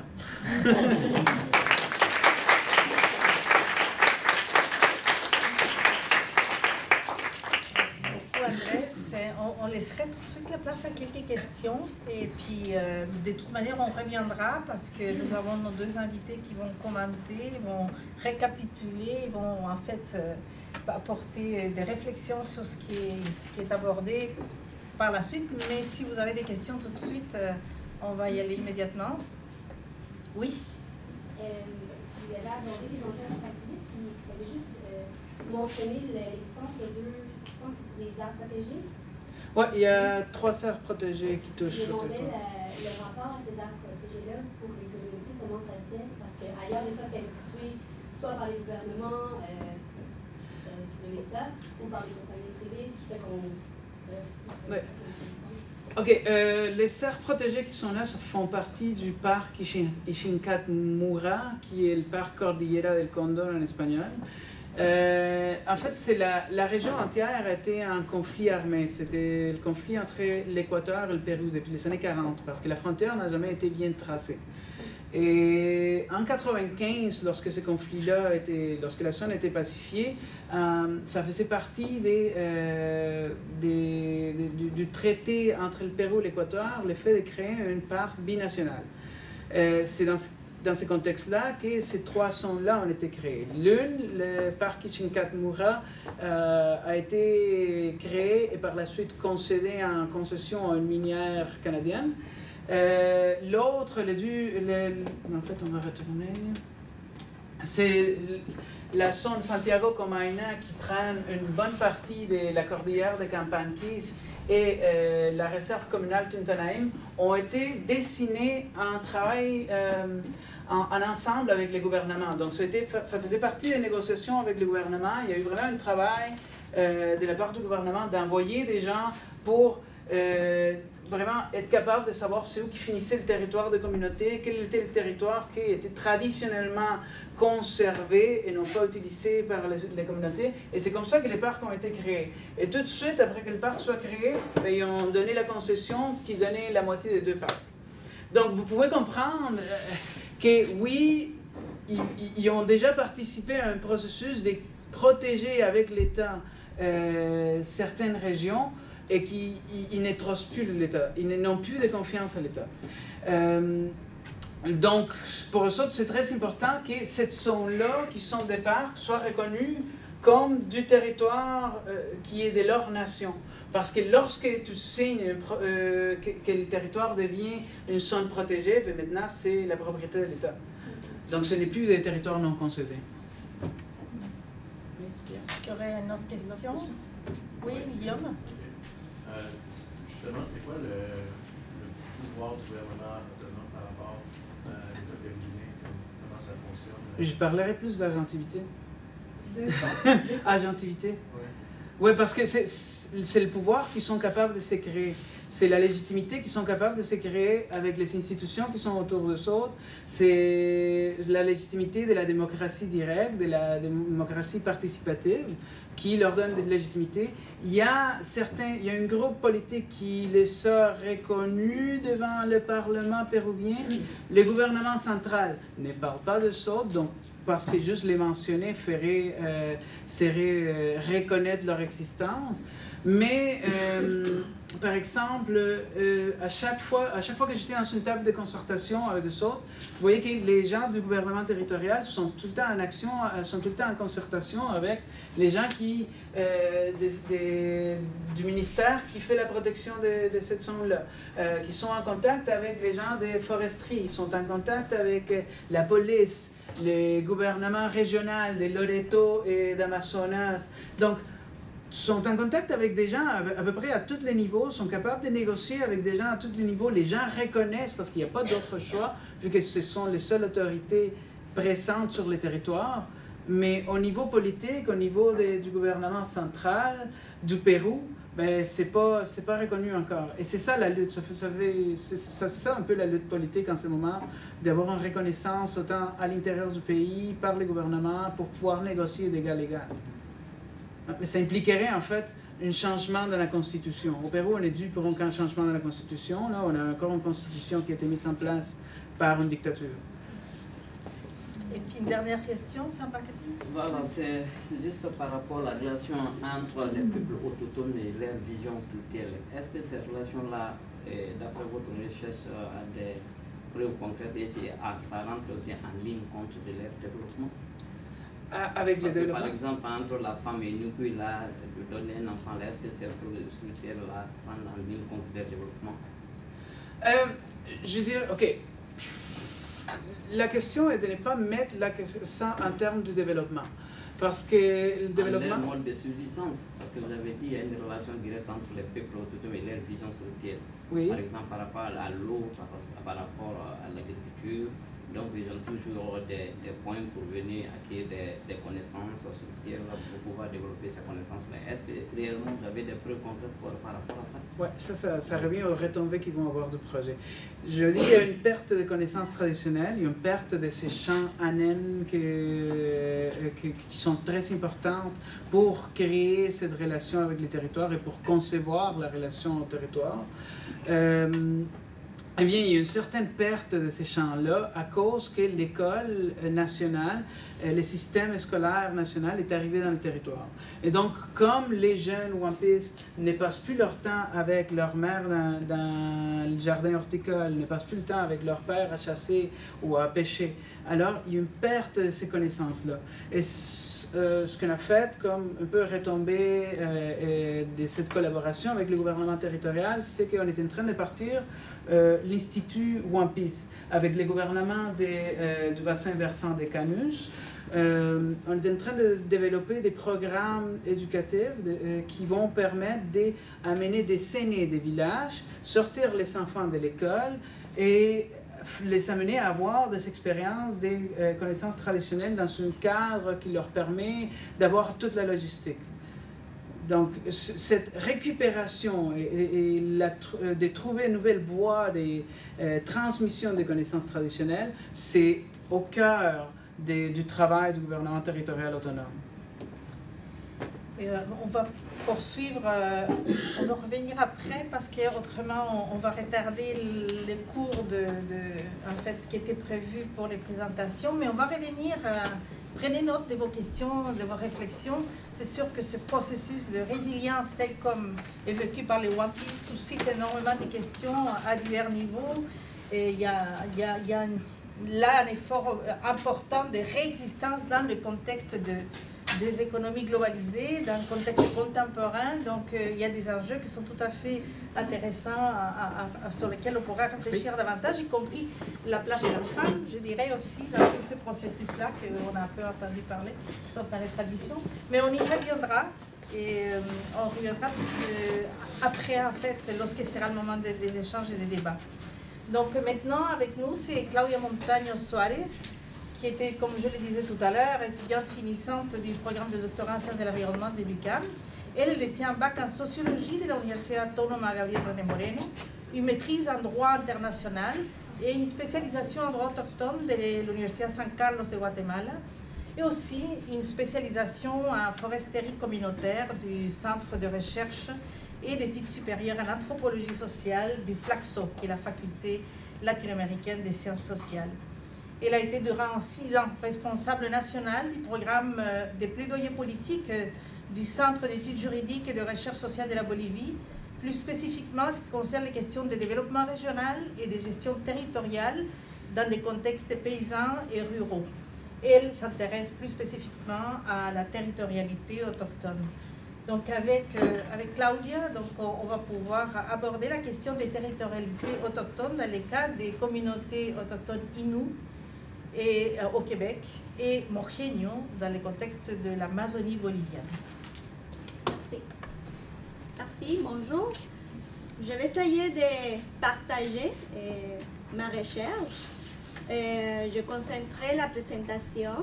On laisserait tout de suite la place à quelques questions et puis de toute manière on reviendra parce que nous avons nos deux invités qui vont commenter, vont récapituler, vont en fait apporter des réflexions sur ce qui est abordé par la suite. Mais si vous avez des questions tout de suite, on va y aller immédiatement. Oui. Vous avez abordé des enquêtes activistes, puis vous avez juste mentionné l'existence de deux, je pense que c'est des aires protégées. Oui, il y a 3 aires protégées qui touchent. Je demandais le rapport à ces aires protégées-là pour les communautés, comment ça se fait, parce qu'ailleurs, des fois, c'est institué soit par les gouvernements de l'État ou par les compagnies privées, ce qui fait qu'on... Ouais. OK, les aires protégées qui sont là font partie du parc Ixincat-Mura, qui est le parc Cordillera del Cóndor en espagnol. En fait, la région entière était en conflit armé. C'était le conflit entre l'Équateur et le Pérou depuis les années 40, parce que la frontière n'a jamais été bien tracée. Et en 1995, lorsque ce conflit-là lorsque la zone était pacifiée, ça faisait partie du traité entre le Pérou et l'Équateur, le fait de créer un parc binational. C'est dans ce contexte-là que ces 3 zones-là ont été créées. L'une, le parc Ixincat-Mura, a été créé et par la suite concédé en concession à une minière canadienne. L'autre, en fait, on va retourner. C'est la zone Santiago-Comaina qui prend une bonne partie de la cordillère de Campanquis et la réserve communale Tuntanaim ont été dessinés en travail en ensemble avec les gouvernements. Donc ça faisait partie des négociations avec le gouvernement. Il y a eu vraiment un travail de la part du gouvernement d'envoyer des gens pour vraiment être capable de savoir c'est où qui finissait le territoire de communauté, quel était le territoire qui était traditionnellement conservé et non pas utilisé par les communautés. Et c'est comme ça que les parcs ont été créés. Et tout de suite, après que le parc soit créé, ils ont donné la concession qui donnait la moitié des 2 parcs. Donc vous pouvez comprendre que oui, ils ont déjà participé à un processus de protéger avec l'État certaines régions, et qu'ils ne trustent plus l'État, ils n'ont plus de confiance à l'État. Donc, pour eux autres, c'est très important que cette zone-là, qui sont des parcs, soit reconnue comme du territoire qui est de leur nation. Parce que lorsque tu signes que le territoire devient une zone protégée, bien maintenant, c'est la propriété de l'État. Donc, ce n'est plus des territoires non concédés. Est-ce qu'il y aurait une autre question? Oui, Guillaume? Justement, c'est quoi le pouvoir du gouvernement autonome par rapport à l'État péruvien? Comment ça fonctionne? Je parlerai plus d'agentivité. Agentivité? Oui, parce que c'est le pouvoir qu'ils sont capables de se créer. C'est la légitimité qu'ils sont capables de se créer avec les institutions qui sont autour de eux. C'est la légitimité de la démocratie directe, de la démocratie participative qui leur donne de la légitimité. Il y a un groupe politique qui les a reconnus devant le Parlement péruvien. Le gouvernement central ne parle pas de ça, donc parce que juste les mentionner serait reconnaître leur existence. Mais, par exemple, à chaque fois que j'étais dans une table de concertation avec eux autres, je voyais que les gens du gouvernement territorial sont tout le temps en action, sont tout le temps en concertation avec les gens du ministère qui fait la protection de cette zone-là, qui sont en contact avec les gens des foresteries, ils sont en contact avec la police, le gouvernement régional de Loreto et d'Amazonas. Donc, sont en contact avec des gens à peu près à tous les niveaux, sont capables de négocier avec des gens à tous les niveaux. Les gens reconnaissent, parce qu'il n'y a pas d'autre choix, vu que ce sont les seules autorités présentes sur les territoires, Mais au niveau politique, au niveau du gouvernement central du Pérou, ben, c'est pas reconnu encore. Et c'est ça la lutte. C'est ça un peu la lutte politique en ce moment, d'avoir une reconnaissance autant à l'intérieur du pays, par le gouvernement, pour pouvoir négocier d'égal à égal. Mais ça impliquerait en fait un changement dans la Constitution. Au Pérou, on est dû pour un changement dans la Constitution. Là, on a encore une Constitution qui a été mise en place par une dictature. Et puis une dernière question, Sambakati. Voilà, c'est juste par rapport à la relation entre les peuples autochtones et leur vision structurelle. Est-ce que cette relation-là, d'après votre recherche, a des preuves concrètes et ça rentre aussi en ligne compte de leur développement? Avec les développements? Par exemple, entre la femme et nous, là, de donner un enfant, est-ce que ces preuves structurelles-là rentrent en ligne compte de leur développement? Je veux dire, OK. La question est de ne pas mettre ça en termes de développement. Parce que le développement... En mode de subsistance, parce que vous avez dit qu'il y a une relation directe entre les peuples autochtones et leur vision structurelle. Oui. Par exemple, par rapport à l'eau, par rapport à l'agriculture. Donc, ils ont toujours des points pour venir acquérir des connaissances structurelles pour pouvoir développer ces connaissances. Mais est-ce que réellement vous avez des preuves concrètes par rapport à ça? Oui, ça revient aux retombées qu'ils vont avoir du projet. Je dis qu'il y a une perte de connaissances traditionnelles, il y a une perte de ces champs anènes qui sont très importantes pour créer cette relation avec les territoires et pour concevoir la relation au territoire. Eh bien, il y a une certaine perte de ces champs-là à cause que l'école nationale, le système scolaire national est arrivé dans le territoire. Et donc, comme les jeunes Wampis ne passent plus leur temps avec leur mère dans le jardin horticole, ne passent plus le temps avec leur père à chasser ou à pêcher, alors il y a une perte de ces connaissances-là. Et ce qu'on a fait comme un peu retombée de cette collaboration avec le gouvernement territorial, c'est qu'on était en train de partir l'Institut Wampis avec le gouvernement du bassin versant des Canuts. On est en train de développer des programmes éducatifs qui vont permettre d'amener des aînés des villages, sortir les enfants de l'école et les amener à avoir des expériences, des connaissances traditionnelles dans un cadre qui leur permet d'avoir toute la logistique. Donc, cette récupération et de trouver une nouvelle voie de transmission des connaissances traditionnelles, c'est au cœur du travail du gouvernement territorial autonome. On va poursuivre, on va revenir après parce qu'autrement on va retarder les cours en fait, qui étaient prévus pour les présentations, mais on va revenir, prenez note de vos questions, de vos réflexions. C'est sûr que ce processus de résilience tel comme est vécu par les Wampis suscite énormément de questions à divers niveaux et il y a là un effort important de réexistence dans le contexte des économies globalisées, dans le contexte contemporain. Donc, il y a des enjeux qui sont tout à fait intéressants sur lesquels on pourra réfléchir davantage, y compris la place de la femme, je dirais aussi, dans tout ce processus-là qu'on a un peu entendu parler, sauf dans les traditions. Mais on y reviendra, et on reviendra après, en fait, lorsque sera le moment des échanges et des débats. Donc, maintenant, avec nous, c'est Claudia Montaño Suárez, qui était, comme je le disais tout à l'heure, étudiante finissante du programme de doctorat en sciences de l'environnement de l'UQAM. Elle détient un bac en sociologie de l'Université Autónoma Gabriel René Moreno, une maîtrise en droit international et une spécialisation en droit autochtone de l'Université San Carlos de Guatemala, et aussi une spécialisation en foresterie communautaire du Centre de recherche et d'études supérieures en anthropologie sociale du FLACSO, qui est la faculté latino-américaine des sciences sociales. Elle a été durant 6 ans responsable nationale du programme de plaidoyer politique du Centre d'études juridiques et de recherche sociale de la Bolivie, plus spécifiquement ce qui concerne les questions de développement régional et de gestion territoriale dans des contextes paysans et ruraux. Elle s'intéresse plus spécifiquement à la territorialité autochtone. Donc avec Claudia, on va pouvoir aborder la question des territorialités autochtones dans les cas des communautés autochtones Innu et, au Québec et Mojeño dans le contexte de l'Amazonie bolivienne. Merci. Merci, bonjour. Je vais essayer de partager ma recherche. Je concentrerai la présentation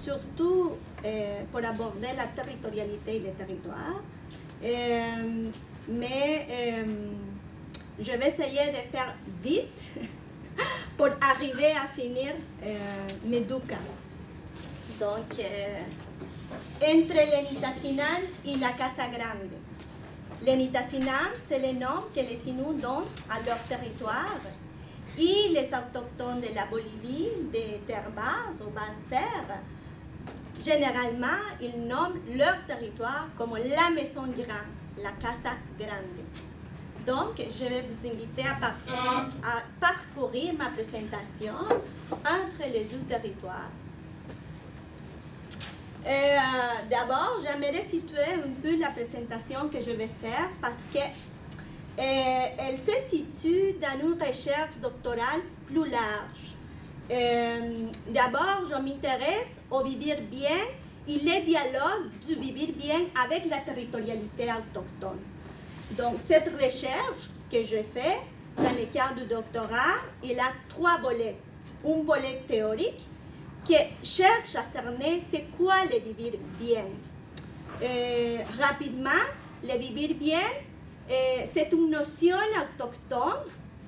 surtout pour aborder la territorialité des territoires. Mais je vais essayer de faire vite pour arriver à finir Meduca. Donc, entre l'Enitacinan et la Casa Grande. L'Enitacinan, c'est le nom que les Inuits donnent à leur territoire. Et les autochtones de la Bolivie, des terres basses ou basses terres, généralement, ils nomment leur territoire comme la Maison Grande, la Casa Grande. Donc, je vais vous inviter à parcourir ma présentation entre les deux territoires. D'abord, j'aimerais situer un peu la présentation que je vais faire parce qu'elle se situe dans une recherche doctorale plus large. D'abord, je m'intéresse au vivre bien et les dialogues du vivre bien avec la territorialité autochtone. Donc, cette recherche que je fais dans le cadre du doctorat, il a 3 volets. Un volet théorique qui cherche à cerner c'est quoi le vivre bien. Rapidement, le vivre bien, c'est une notion autochtone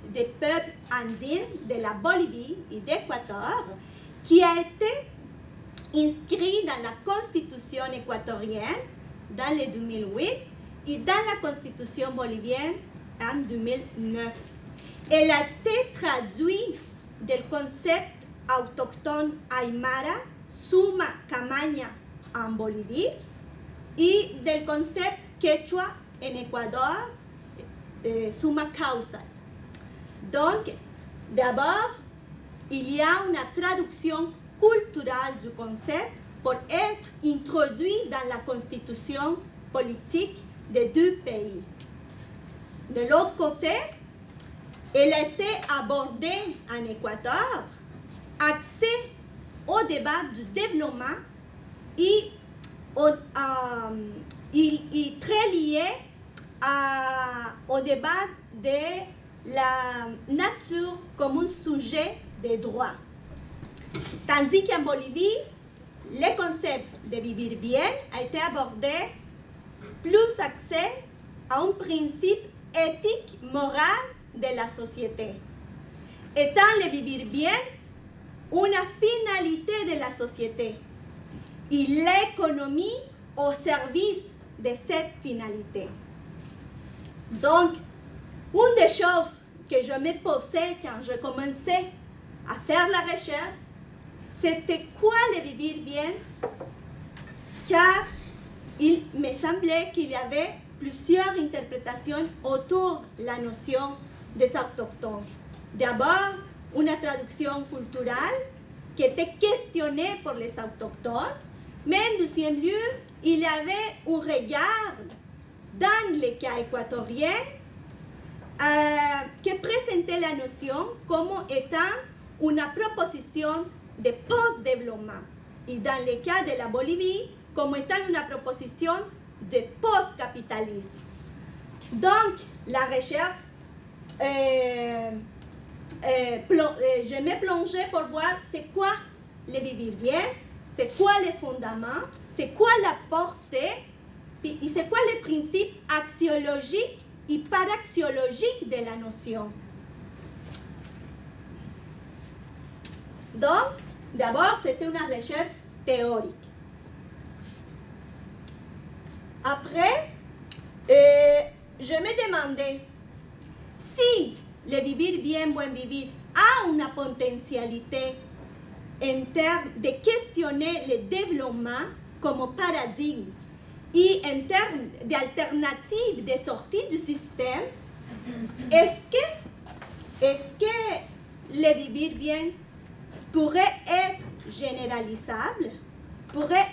des peuples andins de la Bolivie et d'Équateur qui a été inscrite dans la Constitution équatorienne dans le 2008 et dans la Constitution bolivienne en 2009. Elle a été traduite du concept autochtone Aymara, Suma Camaña en Bolivie, et du concept Quechua en Équateur, Suma Causa. Donc, d'abord, il y a une traduction culturelle du concept pour être introduit dans la constitution politique des 2 pays. De l'autre côté, elle a été abordée en Équateur, accès au débat du développement et très lié au débat de la nature comme un sujet des droits. Tandis qu'en Bolivie, le concept de vivre bien a été abordé plus accès à un principe éthique, moral de la société. Étant le vivre bien une finalité de la société et l'économie au service de cette finalité. Donc, une des choses que je me posais quand je commençais à faire la recherche, c'était quoi le vivre bien, car il me semblait qu'il y avait plusieurs interprétations autour de la notion des autochtones. D'abord, une traduction culturelle qui était questionnée pour les autochtones, mais en deuxième lieu, il y avait un regard dans le cas équatorien qui présentait la notion comme étant une proposition de post-développement et dans le cas de la Bolivie comme étant une proposition de post-capitalisme. Donc, la recherche, je me plongeais pour voir c'est quoi le vivre bien, c'est quoi les fondements, c'est quoi la portée, et c'est quoi les principes axiologiques et paraxiologiques de la notion. Donc, d'abord, c'était une recherche théorique. Après, je me demandais si le vivre bien, buen vivir a une potentialité en termes de questionner le développement comme paradigme et en termes d'alternatives de sortie du système. Est-ce que le vivre bien pourrait être généralisable, pourrait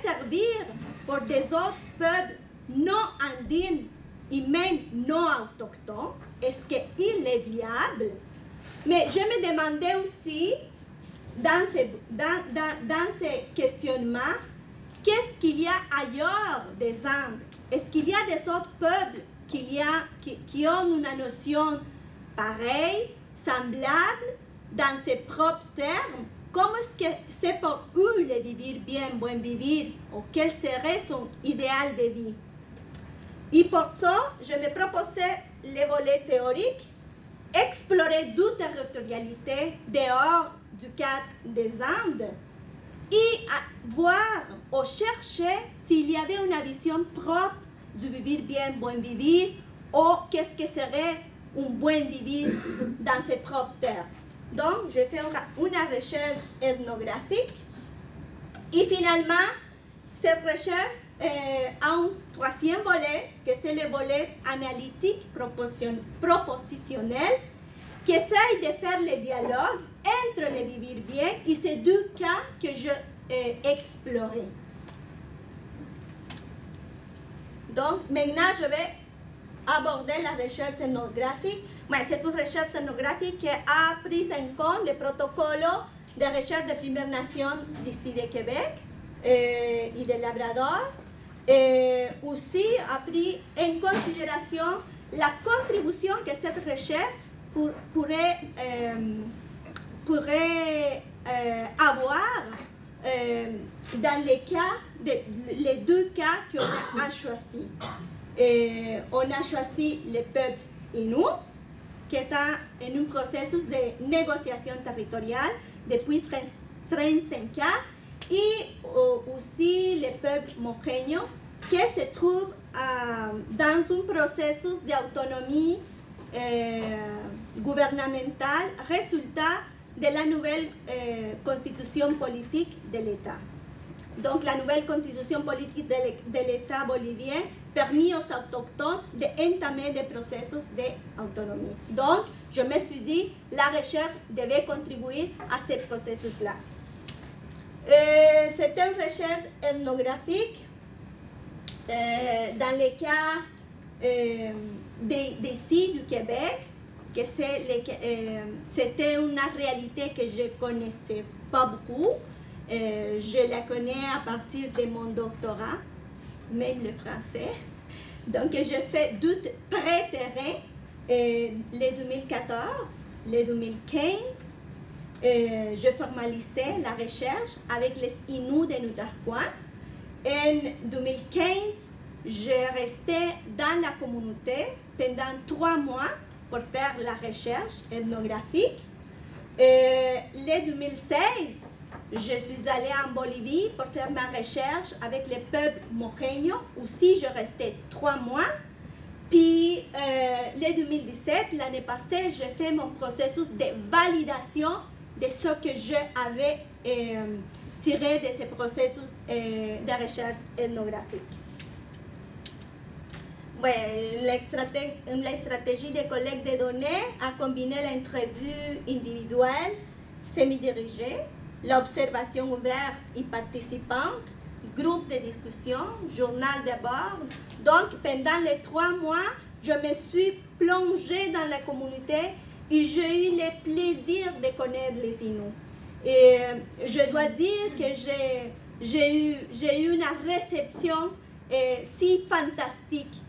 servir pour des autres peuples non andins et même non autochtones? Est-ce qu'il est viable? Mais je me demandais aussi, dans ces questionnements, qu'est-ce qu'il y a ailleurs des Andes? Est-ce qu'il y a des autres peuples qui ont une notion pareille, semblables dans ses propres termes. Comment est-ce que c'est pour eux le vivre bien, bon vivre, ou quel serait son idéal de vie? Et pour ça, je me proposais les volets théoriques, explorer d'autres territorialités dehors du cadre des Andes et voir ou chercher s'il y avait une vision propre du vivre bien, bon vivre, ou qu'est-ce que serait un bon vivre dans ses propres terres. Donc, j'ai fait une recherche ethnographique et finalement, cette recherche a un troisième volet, que c'est le volet analytique propositionnel, qui essaye de faire le dialogue entre le vivre bien et ces deux cas que je explorais. Donc, maintenant, je vais aborder la recherche ethnographique. C'est une recherche ethnographique qui a pris en compte le protocole de recherche des Premières Nations d'ici de Québec et de Labrador. Et aussi a pris en considération la contribution que cette recherche pourrait avoir dans les deux cas qu'on a choisis. On a choisi le peuple Innu, qui est en un processus de négociation territoriale depuis 35 ans, et aussi le peuple Mojeño, qui se trouve dans un processus d'autonomie gouvernementale, résultat de la nouvelle constitution politique de l'État. Donc, la nouvelle constitution politique de l'État bolivien permet aux autochtones d'entamer des processus d'autonomie. Donc, je me suis dit que la recherche devait contribuer à ce processus-là. C'est une recherche ethnographique dans le cas d'ici du Québec, que c'était une réalité que je ne connaissais pas beaucoup. Je la connais à partir de mon doctorat, même le français. Donc, je fais d'autres pré-terrains, les 2014, les 2015. Je formalisais la recherche avec les Innu de Nutarquan. En 2015, je restais dans la communauté pendant 3 mois pour faire la recherche ethnographique. En 2016, je suis allée en Bolivie pour faire ma recherche avec le peuple Mojeño. Aussi, je restais 3 mois. Puis, en 2017, l'année passée, j'ai fait mon processus de validation de ce que j'avais tiré de ce processus de recherche ethnographique. La stratégie des collègues de données a combiné l'entrevue individuelle, semi-dirigée, l'observation ouverte et participante, groupe de discussion, journal de bord. Donc, pendant les 3 mois, je me suis plongée dans la communauté et j'ai eu le plaisir de connaître les Innu. Et je dois dire que j'ai eu une réception si fantastique.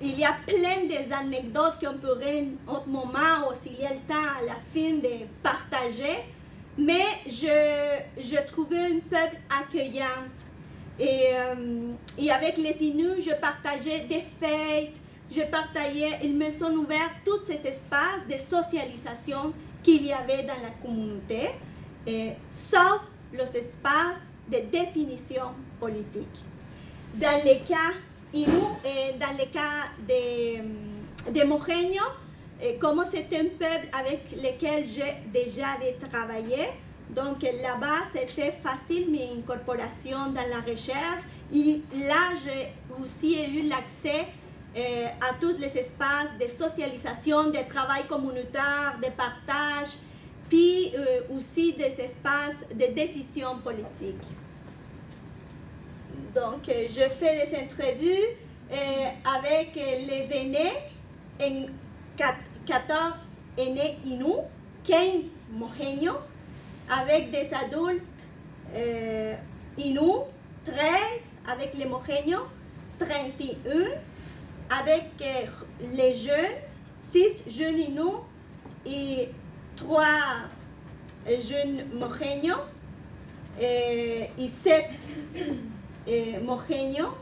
Il y a plein d'anecdotes qu'on pourrait, au moment où s'il y a le temps à la fin de partager, mais je trouvais un peuple accueillant. Et avec les Innu, je partageais des fêtes, ils me sont ouverts tous ces espaces de socialisation qu'il y avait dans la communauté, sauf les espaces de définition politique. Dans les cas Innu et dans le cas de Mojeño, comme c'est un peuple avec lequel j'ai déjà travaillé, donc là-bas c'était facile mes incorporations dans la recherche. Et là, j'ai aussi eu l'accès à tous les espaces de socialisation, de travail communautaire, de partage, puis aussi des espaces de décision politique. Donc, je fais des entrevues avec les aînés, 14 aînés Innu, 15 Mojeño, avec des adultes Innu, 13 avec les Mojeño, 31 avec les jeunes, 6 jeunes Inuits et 3 jeunes Mojeños et 7 Mojeños,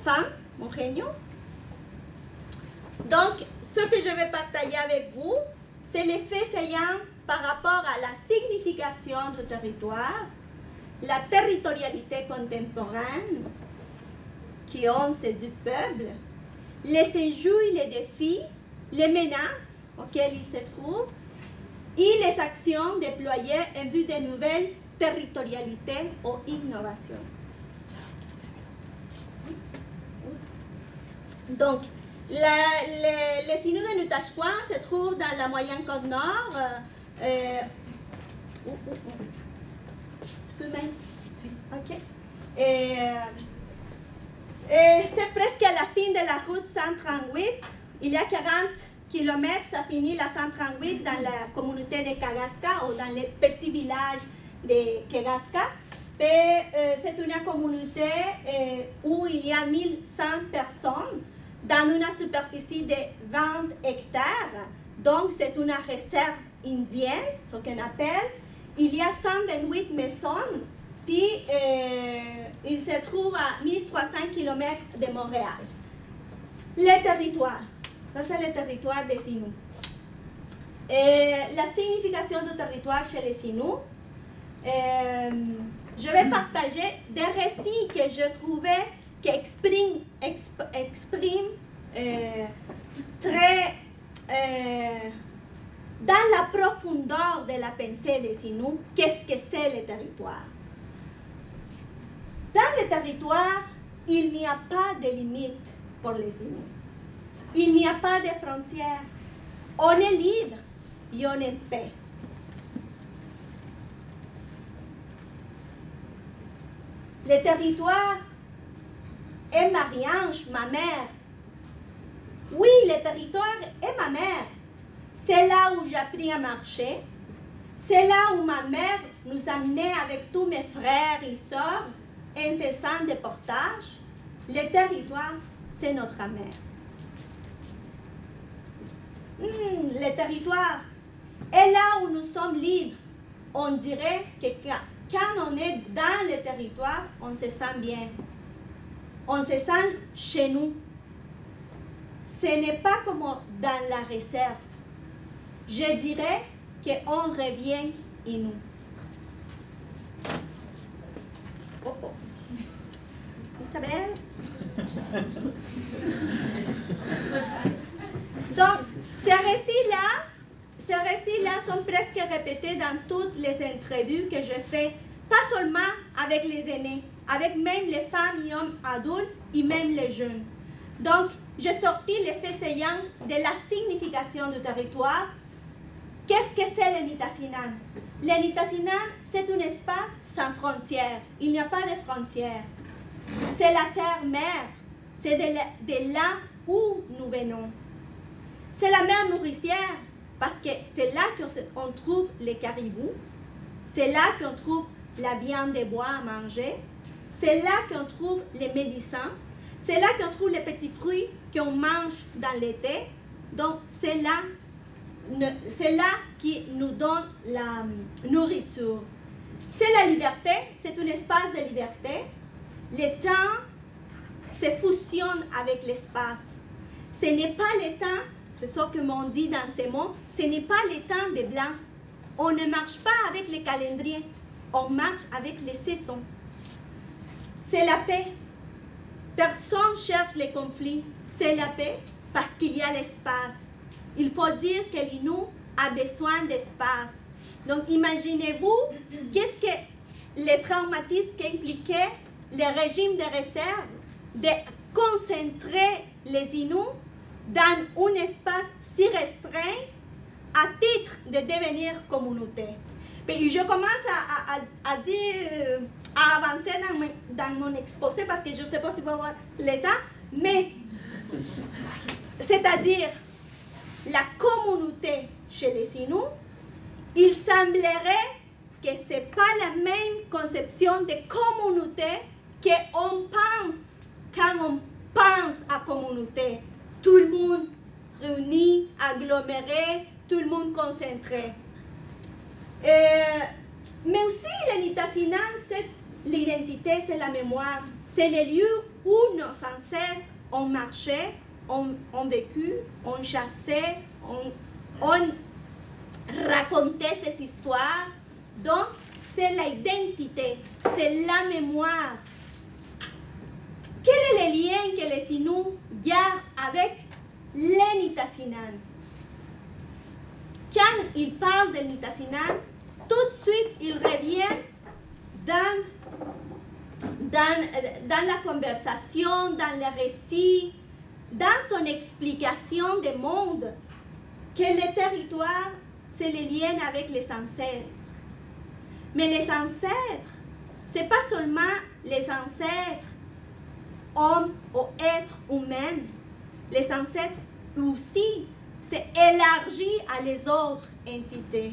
femmes Mojeños. Donc, ce que je vais partager avec vous, c'est les faits saillants par rapport à la signification du territoire, la territorialité contemporaine, qui ont du peuple, les enjeux, les défis, les menaces auxquelles ils se trouvent et les actions déployées en vue de nouvelles territorialités ou innovations. Donc, les Inuits de Nutashquan se trouvent dans la Moyenne-Côte-Nord. Je peux même? Si. OK. C'est presque à la fin de la route 138. Il y a 40 km, ça finit la 138 dans la communauté de Kagasca ou dans le petit village de Kagasca. C'est une communauté où il y a 1100 personnes dans une superficie de 20 hectares. Donc, c'est une réserve indienne, ce qu'on appelle. Il y a 128 maisons, puis il se trouve à 1300 km de Montréal. Les territoires, ça c'est le territoire des Inuits. La signification du territoire chez les Inuits, je vais partager des récits que je trouvais qui expriment très dans la profondeur de la pensée des Inuits, qu'est-ce que c'est le territoire. Dans le territoire, il n'y a pas de limite pour les Inuits. Il n'y a pas de frontières. On est libre et on est en paix. Le territoire est Marie-Ange, ma mère. Oui, le territoire est ma mère. C'est là où j'ai appris à marcher. C'est là où ma mère nous amenait avec tous mes frères et sœurs en faisant des portages. Le territoire, c'est notre mère. Le territoire est là où nous sommes libres. On dirait que quand on est dans le territoire, on se sent bien. On se sent chez nous. Ce n'est pas comme dans la réserve. Je dirais qu'on revient Inuit. Oh oh. Isabelle? Donc, ces récits-là sont presque répétés dans toutes les entrevues que je fais, pas seulement avec les aînés, avec même les femmes et hommes adultes et même les jeunes. Donc, j'ai sorti les faits saillants de la signification du territoire. Qu'est-ce que c'est le Nitassinan? Le Nitassinan, c'est un espace sans frontières. Il n'y a pas de frontières. C'est la terre-mère. C'est de là où nous venons. C'est la mer nourricière, parce que c'est là qu'on trouve les caribous. C'est là qu'on trouve la viande de bois à manger. C'est là qu'on trouve les médecins. C'est là qu'on trouve les petits fruits qu'on mange dans l'été. Donc, c'est là qui nous donne la nourriture. C'est la liberté, c'est un espace de liberté. Le temps se fusionne avec l'espace. Ce n'est pas le temps, c'est ce que m'ont dit dans ces mots, ce n'est pas le temps des blancs. On ne marche pas avec les calendriers, on marche avec les saisons. C'est la paix. Personne ne cherche les conflits. C'est la paix parce qu'il y a l'espace. Il faut dire que l'Inuit a besoin d'espace. Donc, imaginez-vous qu'est-ce que les traumatismes qu'impliquait le régime de réserve de concentrer les Inuits dans un espace si restreint à titre de devenir communauté. Et je commence à dire, à avancer dans mon exposé parce que je ne sais pas si vous avoir l'état, mais c'est-à-dire la communauté chez les Inuits, il semblerait que ce n'est pas la même conception de communauté qu'on pense quand on pense à communauté. Tout le monde réunis, agglomérés, tout le monde concentré. Mais aussi, le Nitassinan, c'est l'identité, c'est la mémoire. C'est le lieu où nos ancêtres ont marché, ont vécu, ont chassé, ont raconté ces histoires. Donc, c'est l'identité, c'est la mémoire. Quel est le lien que les Inuits gardent avec les Nitassinan? Quand ils parlent de Nitassinan, tout de suite, ils reviennent dans la conversation, dans le récit, dans son explication du monde, que le territoire, c'est le lien avec les ancêtres. Mais les ancêtres, ce n'est pas seulement les ancêtres, hommes ou êtres humains. Les ancêtres aussi, c'est élargi à les autres entités.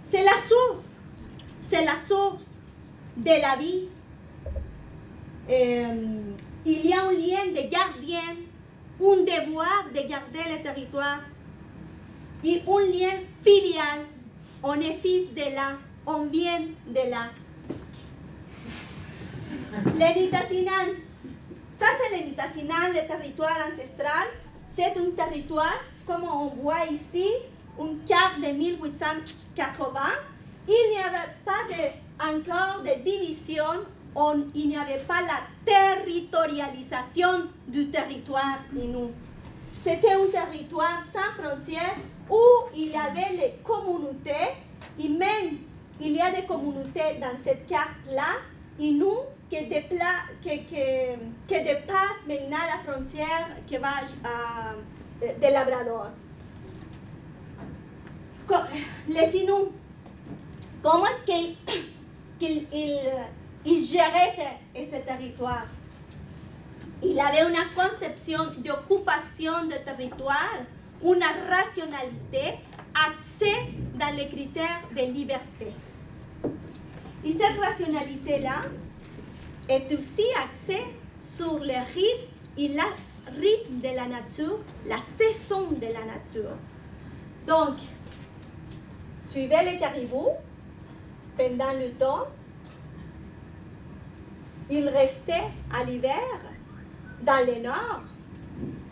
C'est la source de la vie. Il y a un lien de gardien, un devoir de garder le territoire et un lien filial. On est fils de là, on vient de là. Le Nitassinan, ça c'est le Nitassinan, le territoire ancestral. C'est un territoire, comme on voit ici, une carte de 1880. Il n'y avait pas encore de division, il n'y avait pas la territorialisation du territoire Innu. C'était un territoire sans frontières où il y avait les communautés, et même il y a des communautés dans cette carte-là, Innu, qui dépasse maintenant la frontière qui va de Labrador. Les Inuits, comment est-ce qu'ils géraient ce territoire? Il avait une conception d'occupation de territoire, une rationalité axée dans les critères de liberté. Et cette rationalité-là est aussi axée sur le rythme et le rythme de la nature, la saison de la nature. Donc, suivez les caribous pendant l'automne. Ils restaient à l'hiver dans le nord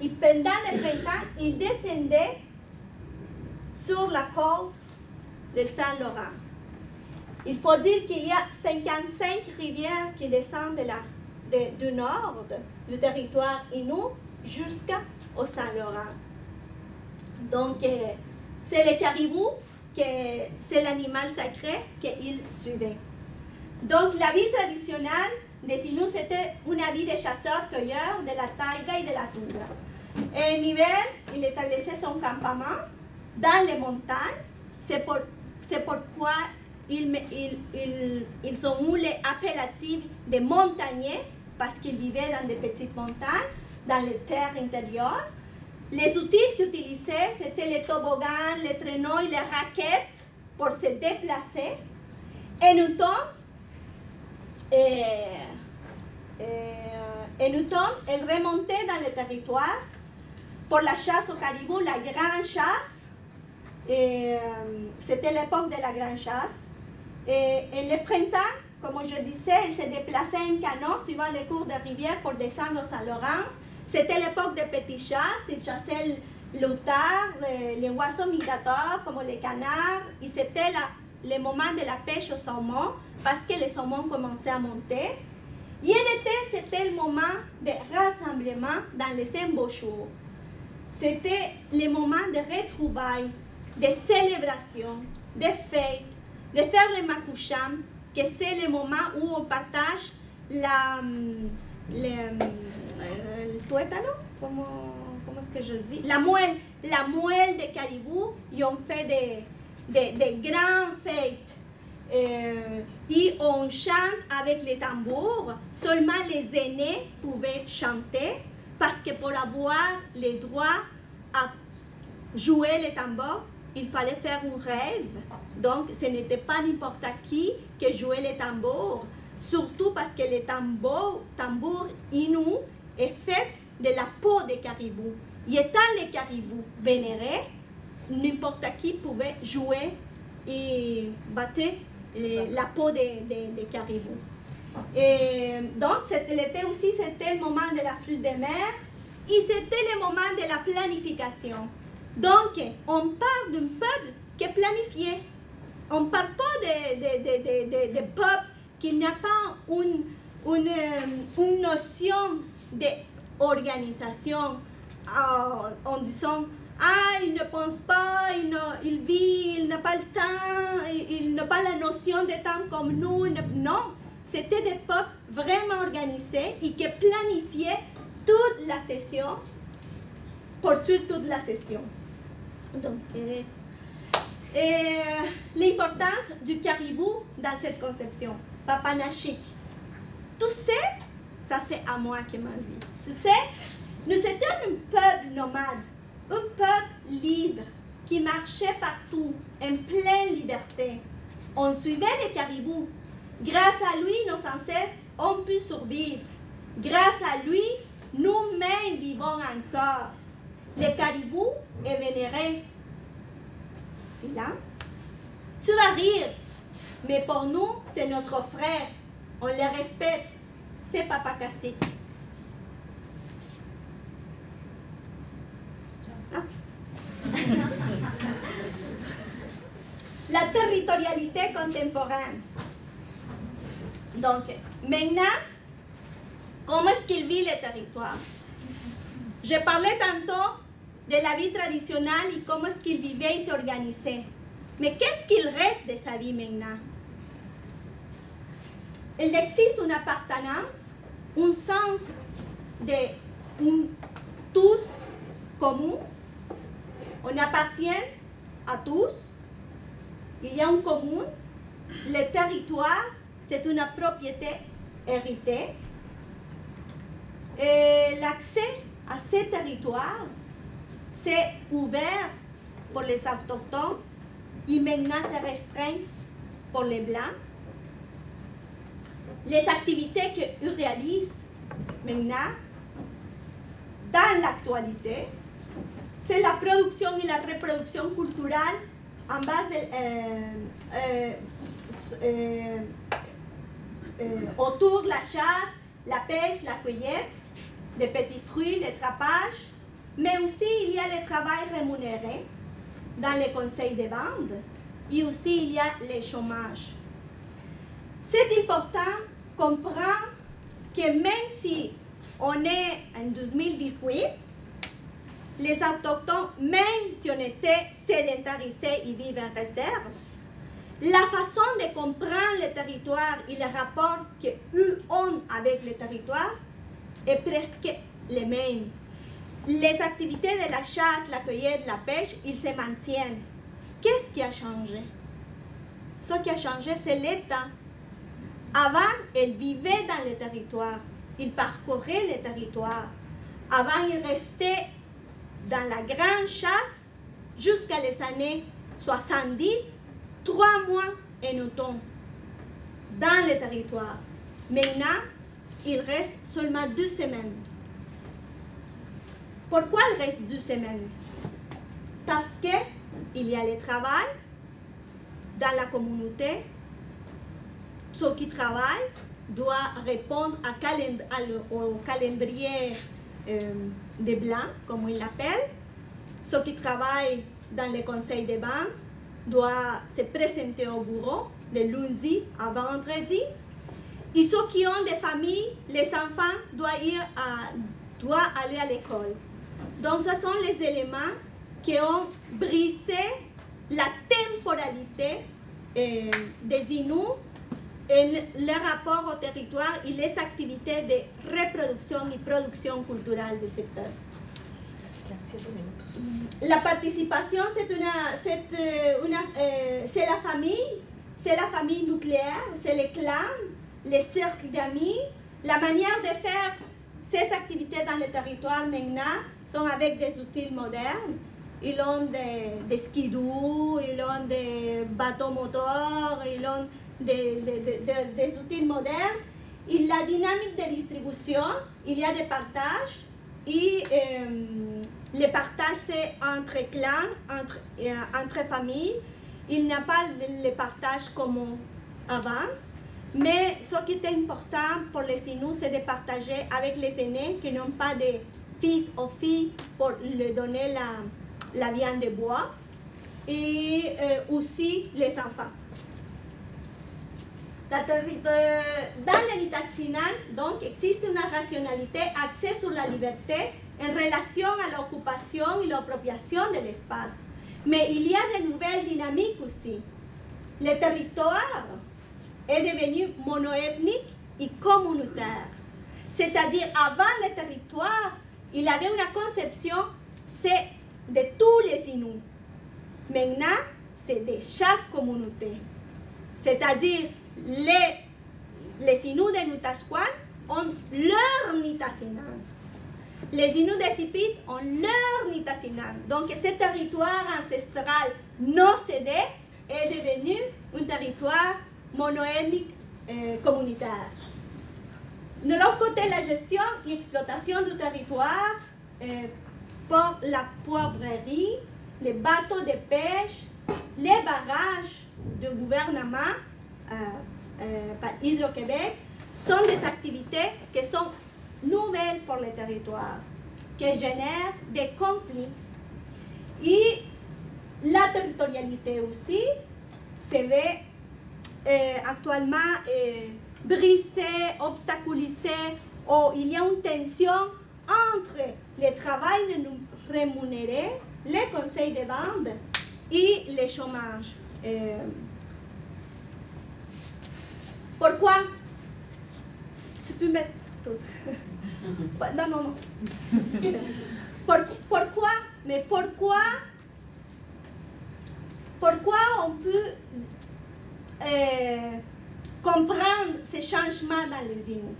et pendant le printemps, ils descendaient sur la côte de Saint-Laurent. Il faut dire qu'il y a 55 rivières qui descendent du nord du territoire Innu jusqu'au Saint-Laurent. Donc, c'est le caribou, c'est l'animal sacré qu'ils suivaient. Donc, la vie traditionnelle des Inuits, c'était une vie de chasseurs-cueilleurs de la taïga et de la toundra. Et en hiver, il établissait son campement dans les montagnes. C'est pourquoi ils ont eu l'appellation de montagnais, parce qu'ils vivaient dans des petites montagnes, dans les terres intérieures. Les outils qu'ils utilisaient, c'était les toboggans, les traîneaux et les raquettes pour se déplacer. En automne, elles remontaient dans le territoire pour la chasse au caribou, la grande chasse. C'était l'époque de la grande chasse. Et le printemps, comme je disais, elles se déplaçaient en canot suivant les cours de rivière pour descendre au Saint-Laurent. C'était l'époque des petites chasses. Ils chassaient l'outard, les oiseaux migrateurs comme les canards. Et c'était le moment de la pêche au saumon parce que les saumons commençaient à monter. Et en été, c'était le moment de rassemblement dans les embouchures. C'était le moment de retrouvailles, de célébrations, de fêtes, de faire le makusham, que c'est le moment où on partage le tuétano, comment est-ce que je dis? La moelle de caribou, et on fait des grandes fêtes. Et on chante avec les tambours. Seulement les aînés pouvaient chanter parce que pour avoir les droits à jouer les tambours, il fallait faire un rêve. Donc, ce n'était pas n'importe qui jouait les tambours. Surtout parce que le tambour Innu est fait de la peau de caribou. Et étant les caribous vénérés, n'importe qui pouvait jouer et battre la peau des caribous. Et donc, l'été aussi, c'était le moment de la flûte de mer et c'était le moment de la planification. Donc, on parle d'un peuple qui est planifié. On ne parle pas de peuple qui n'a pas une notion d'organisation en disant ah, il ne pense pas, il vit, il n'a pas le temps, il n'a pas la notion de temps comme nous. Non, c'était des peuples vraiment organisés et qui planifiaient toute la session, poursuivre toute la session. Donc, l'importance du caribou dans cette conception. Papa Nashik. Tu sais, ça c'est à moi qui m'a dit. Tu sais, nous étions un peuple nomade, un peuple libre qui marchait partout en pleine liberté. On suivait les caribous. Grâce à lui, nos ancêtres ont pu survivre. Grâce à lui, nous-mêmes vivons encore. Les caribous est vénéré. C'est là. Tu vas rire, mais pour nous, c'est notre frère. On le respecte. C'est Papa Cacique. Ah. La territorialité contemporaine. Donc, maintenant, comment est-ce qu'il vit le territoire? Je parlais tantôt de la vie traditionnelle et comment est-ce qu'il vivait et s'organisait. Mais qu'est-ce qu'il reste de sa vie maintenant? Il existe une appartenance, un sens de tous commun. On appartient à tous. Il y a un commun. Le territoire, c'est une propriété héritée. Et l'accès à ces territoires, c'est ouvert pour les autochtones et maintenant c'est restreint pour les Blancs. Les activités qu'ils réalisent maintenant, dans l'actualité, c'est la production et la reproduction culturelle en base autour de la chasse, la pêche, la cueillette, des petits fruits, le trapage, mais aussi il y a le travail rémunéré dans les conseils de bande et aussi il y a le chômage. C'est important de comprendre que même si on est en 2018, les autochtones, même si on était sédentarisés et vivent en réserve, la façon de comprendre le territoire et le rapport qu'eux ont avec le territoire est presque les mêmes. Les activités de la chasse, la cueillette, la pêche, ils se maintiennent. Qu'est-ce qui a changé? Ce qui a changé, c'est l'État. Avant, ils vivaient dans le territoire. Ils parcouraient le territoire. Avant, ils restaient dans la grande chasse jusqu'à les années 70, 3 mois en automne, dans le territoire. Maintenant, il reste seulement 2 semaines. Pourquoi il reste 2 semaines? Parce qu'il y a le travail dans la communauté. Ceux qui travaillent doivent répondre au calendrier des Blancs, comme ils l'appellent. Ceux qui travaillent dans le conseil de bande doivent se présenter au bureau de lundi à vendredi. Et ceux qui ont des familles, les enfants doivent aller à l'école. Donc, ce sont les éléments qui ont brisé la temporalité des Inuits et le rapport au territoire et les activités de reproduction et production culturelle de ce peuple. La participation, c'est la famille nucléaire, c'est les clans, les cercles d'amis. La manière de faire ces activités dans le territoire maintenant sont avec des outils modernes. Ils ont des skidoo, ils ont des bateaux moteurs, ils ont des outils modernes. Et la dynamique de distribution, il y a des partages. et le partage c'est entre clans, entre familles. Il n'y a pas le partage comme avant. Mais ce qui est important pour les Inuits, c'est de partager avec les aînés qui n'ont pas de fils ou filles pour leur donner la viande de bois. Et aussi les enfants. Dans le Nitaxinan, donc, existe une rationalité axée sur la liberté en relation à l'occupation et l'appropriation de l'espace. Mais il y a de nouvelles dynamiques aussi. Le territoire est devenu monoethnique et communautaire. C'est-à-dire, avant le territoire, il y avait une conception, c'est de tous les Inuits. Maintenant, c'est de chaque communauté. C'est-à-dire, les Inuits de Nutashquan ont leur Nitassinan. Les Inuits de Sipit ont leur Nitassinan. Donc, ce territoire ancestral non cédé est devenu un territoire monoethnique communautaire. De l'autre côté, la gestion et l'exploitation du territoire pour la poivrerie, les bateaux de pêche, les barrages du gouvernement par Hydro-Québec sont des activités qui sont nouvelles pour le territoire, qui génèrent des conflits. Et la territorialité aussi se fait actuellement brisée, obstaculisée, ou il y a une tension entre le travail non rémunéré, les conseils de vente et le chômage. Pourquoi? Tu peux mettre tout. Non. Pourquoi? Mais pourquoi on peut comprendre ces changements dans les Inuits?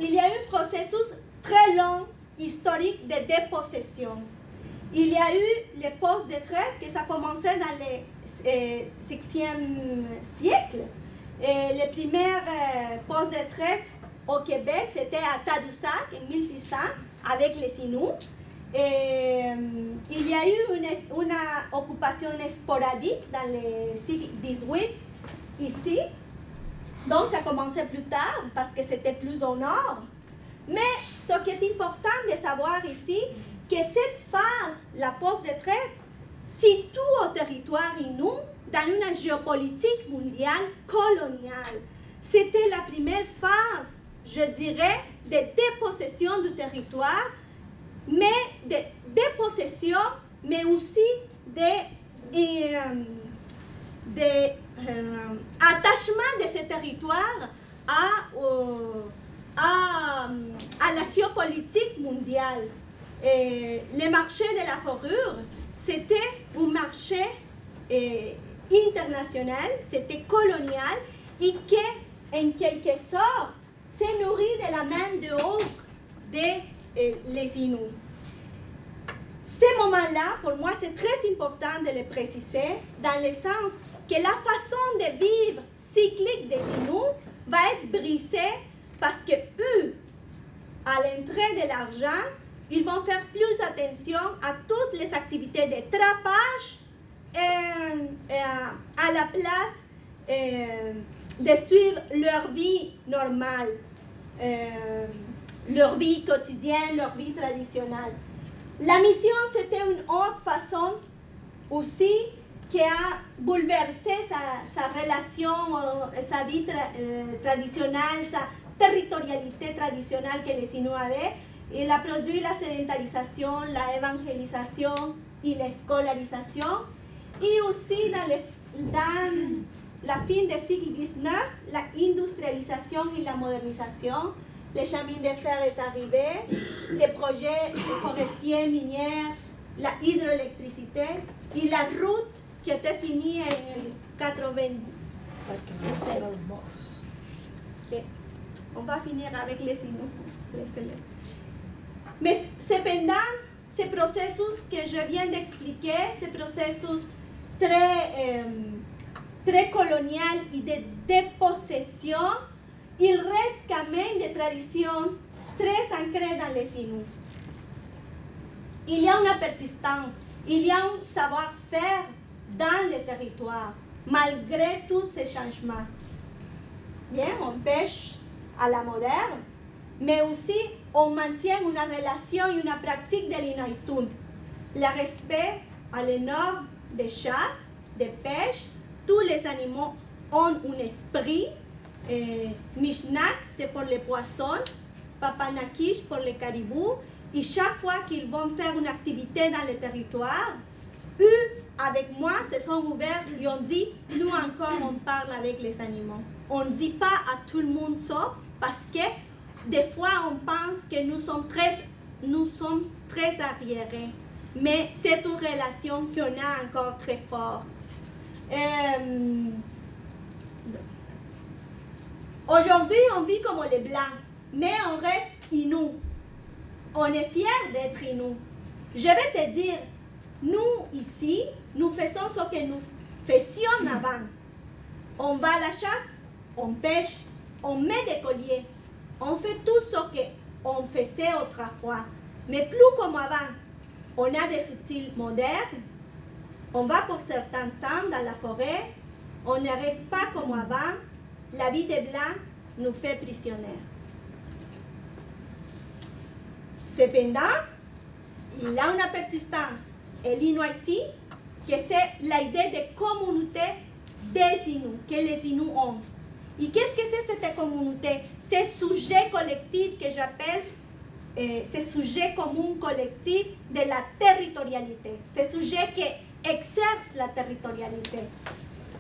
Il y a eu un processus très long, historique de dépossession. Il y a eu les postes de traite, que ça commençait dans le 16e siècle. Les premiers postes de traite au Québec, c'était à Tadoussac en 1600 avec les Inuits. Il y a eu une occupation sporadique dans le siècle 18 ici. Donc ça commençait plus tard parce que c'était plus au nord. Mais ce qui est important de savoir ici, que cette phase, la poste de traite, situe au territoire Innu dans une géopolitique mondiale coloniale. C'était la première phase, je dirais, de dépossession du territoire, mais de dépossession, mais aussi attachement de ce territoire à la géopolitique mondiale. Le marché de la fourrure, c'était un marché international, c'était colonial, et qui, en quelque sorte, s'est nourri de la main d'œuvre des Inuits. Ces moments-là, pour moi, c'est très important de le préciser, dans le sens que la façon de vivre cyclique des Inuits va être brisée parce que eux, à l'entrée de l'argent, ils vont faire plus attention à toutes les activités de trapage à la place de suivre leur vie normale, leur vie quotidienne, leur vie traditionnelle. La mission, c'était une autre façon aussi qui a bouleversé sa relation, sa vie traditionnelle, sa territorialité traditionnelle que les Inuits avaient. Il a produit la sédentarisation, la évangélisation et la scolarisation. Et aussi dans la fin du siècle XIX, la industrialisation et la modernisation. Le chemin de fer est arrivé, les projets forestiers, minières, la hydroélectricité et la route qui était finie en 97. Okay. On va finir avec les Inuits. Mais cependant, ce processus que je viens d'expliquer, ce processus très colonial et de dépossession, il reste quand même des traditions très ancré dans les Inuits. Il y a une persistance, il y a un savoir-faire dans le territoire, malgré tous ces changements. Bien, on pêche à la moderne, mais aussi on maintient une relation et une pratique de l'Inaitun. Le respect à les normes de chasse, de pêche, tous les animaux ont un esprit. Mishnak, c'est pour les poissons, Papanakish pour les caribous. Et chaque fois qu'ils vont faire une activité dans le territoire, eux, avec moi, se sont ouverts et ont dit, nous encore, on parle avec les animaux. On ne dit pas à tout le monde ça, parce que des fois, on pense que nous sommes très arriérés. Mais c'est une relation qu'on a encore très forte. Aujourd'hui, on vit comme les Blancs, mais on reste Inuit. On est fiers d'être Inuit. Je vais te dire, nous ici, nous faisons ce que nous faisions avant. On va à la chasse, on pêche, on met des colliers. On fait tout ce qu'on faisait autrefois. Mais plus comme avant. On a des outils modernes. On va pour certains temps dans la forêt. On ne reste pas comme avant. La vie des Blancs nous fait prisonniers. Cependant, il y a une persistance. Et l'Inuit ici, que c'est l'idée de communauté des Inuits, que les Inuits ont. Et qu'est-ce que c'est cette communauté? C'est sujet collectif que j'appelle, c'est sujet commun collectif de la territorialité. C'est sujet qui exerce la territorialité.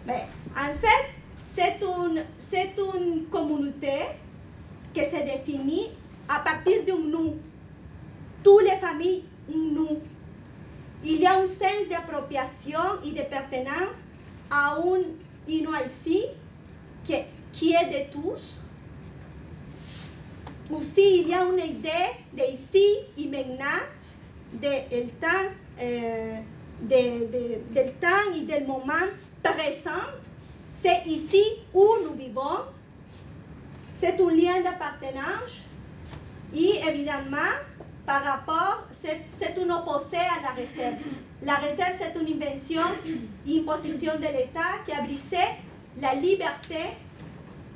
Mais en fait, c'est une communauté qui se définit à partir d'un nous. Toutes les familles, un nous. Il y a un sens d'appropriation et de pertenance à un Inuit ici qui est de tous. Aussi, il y a une idée d'ici et maintenant, du temps et du moment présent. C'est ici où nous vivons. C'est un lien d'appartenance. Et évidemment, par rapport, c'est un opposé à la réserve. La réserve, c'est une invention, une position de l'État qui a brisé la liberté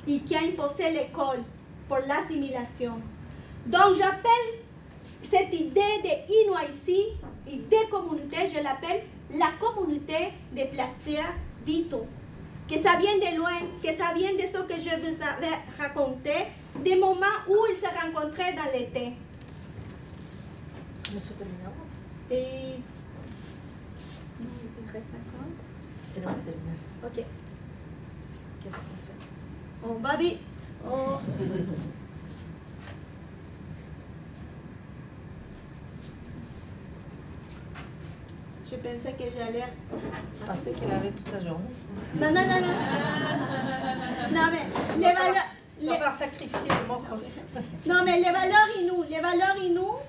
et qui a imposé l'école pour l'assimilation. Donc, j'appelle cette idée d'Inuit ici et des communautés, je l'appelle la communauté des plaisirs vitaux. Que ça vient de loin, que ça vient de ce que je vous avais raconté, des moments où ils se rencontraient dans l'été. Monsieur Terminero. Et... il reste 50. Tenemos que terminar. Ok. Qu'est-ce qu'on fait? On va vite. Oh. Je pensais que j'allais... Je pensais qu'il avait toute la journée. Non, non, non, non. Non, mais les valeurs... Il va falloir sacrifier les morts aussi. Non, mais les valeurs Inuits,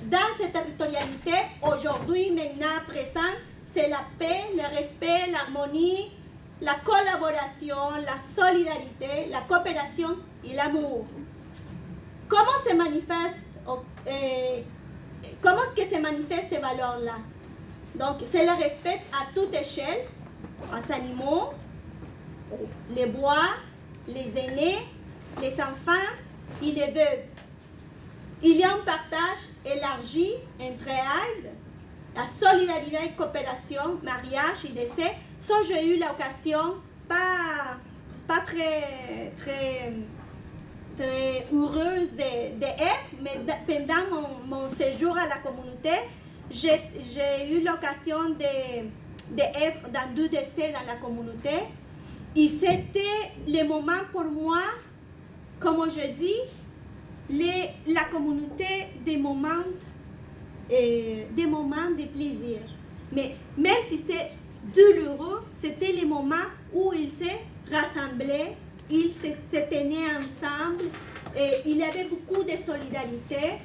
dans cette territorialité, aujourd'hui, maintenant, présent, c'est la paix, le respect, l'harmonie, la collaboration, la solidarité, la coopération et l'amour. Comment se manifeste, comment est-ce que se manifestent ces valeurs-là? Donc, c'est le respect à toute échelle, aux animaux, les bois, les aînés, les enfants et les veuves. Il y a un partage élargi entre elles, la solidarité et coopération, mariage et décès. Ça, j'ai eu l'occasion, pas très heureuse d'être, mais pendant mon séjour à la communauté, j'ai eu l'occasion d'être dans 2 décès dans la communauté. Et c'était le moment pour moi, comme je dis, la communauté des moments de plaisir. Mais même si c'est douloureux, c'était les moments où ils se rassemblaient, ils se tenaient ensemble, et il y avait beaucoup de solidarité,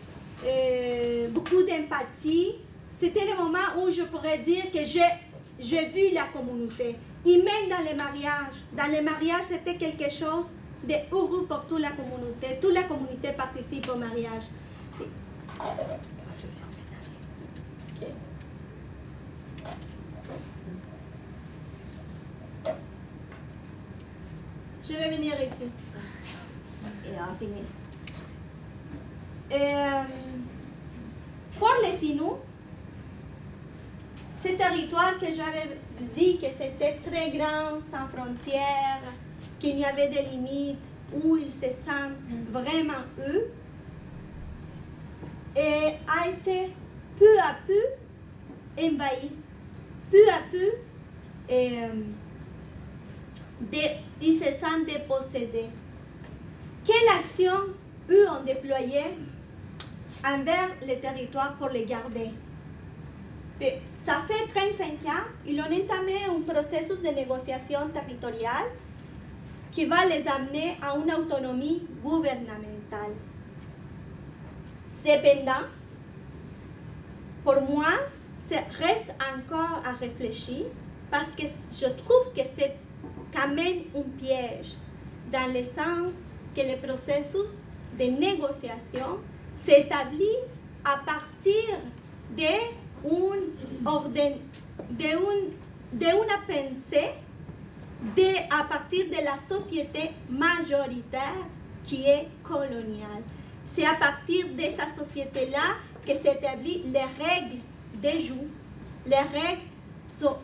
beaucoup d'empathie. C'était le moment où je pourrais dire que j'ai vu la communauté. Et même dans les mariages, c'était quelque chose de heureux pour toute la communauté participe au mariage. Okay. Je vais venir ici. Et on finit. Pour les Inuits, ce territoire que j'avais dit que c'était très grand, sans frontières, qu'il y avait des limites, où ils se sentent vraiment eux, et a été peu à peu envahi, peu à peu, ils se sentent dépossédés. Quelle action eux ont déployé envers les territoires pour les garder? Et ça fait 35 ans, ils ont entamé un processus de négociation territoriale qui va les amener à une autonomie gouvernementale. Cependant, pour moi, ça reste encore à réfléchir parce que je trouve que c'est quand même un piège dans le sens que le processus de négociation s'établit à partir d'une pensée à partir de la société majoritaire qui est coloniale. C'est à partir de cette société-là que s'établissent les règles des jeux, les règles sur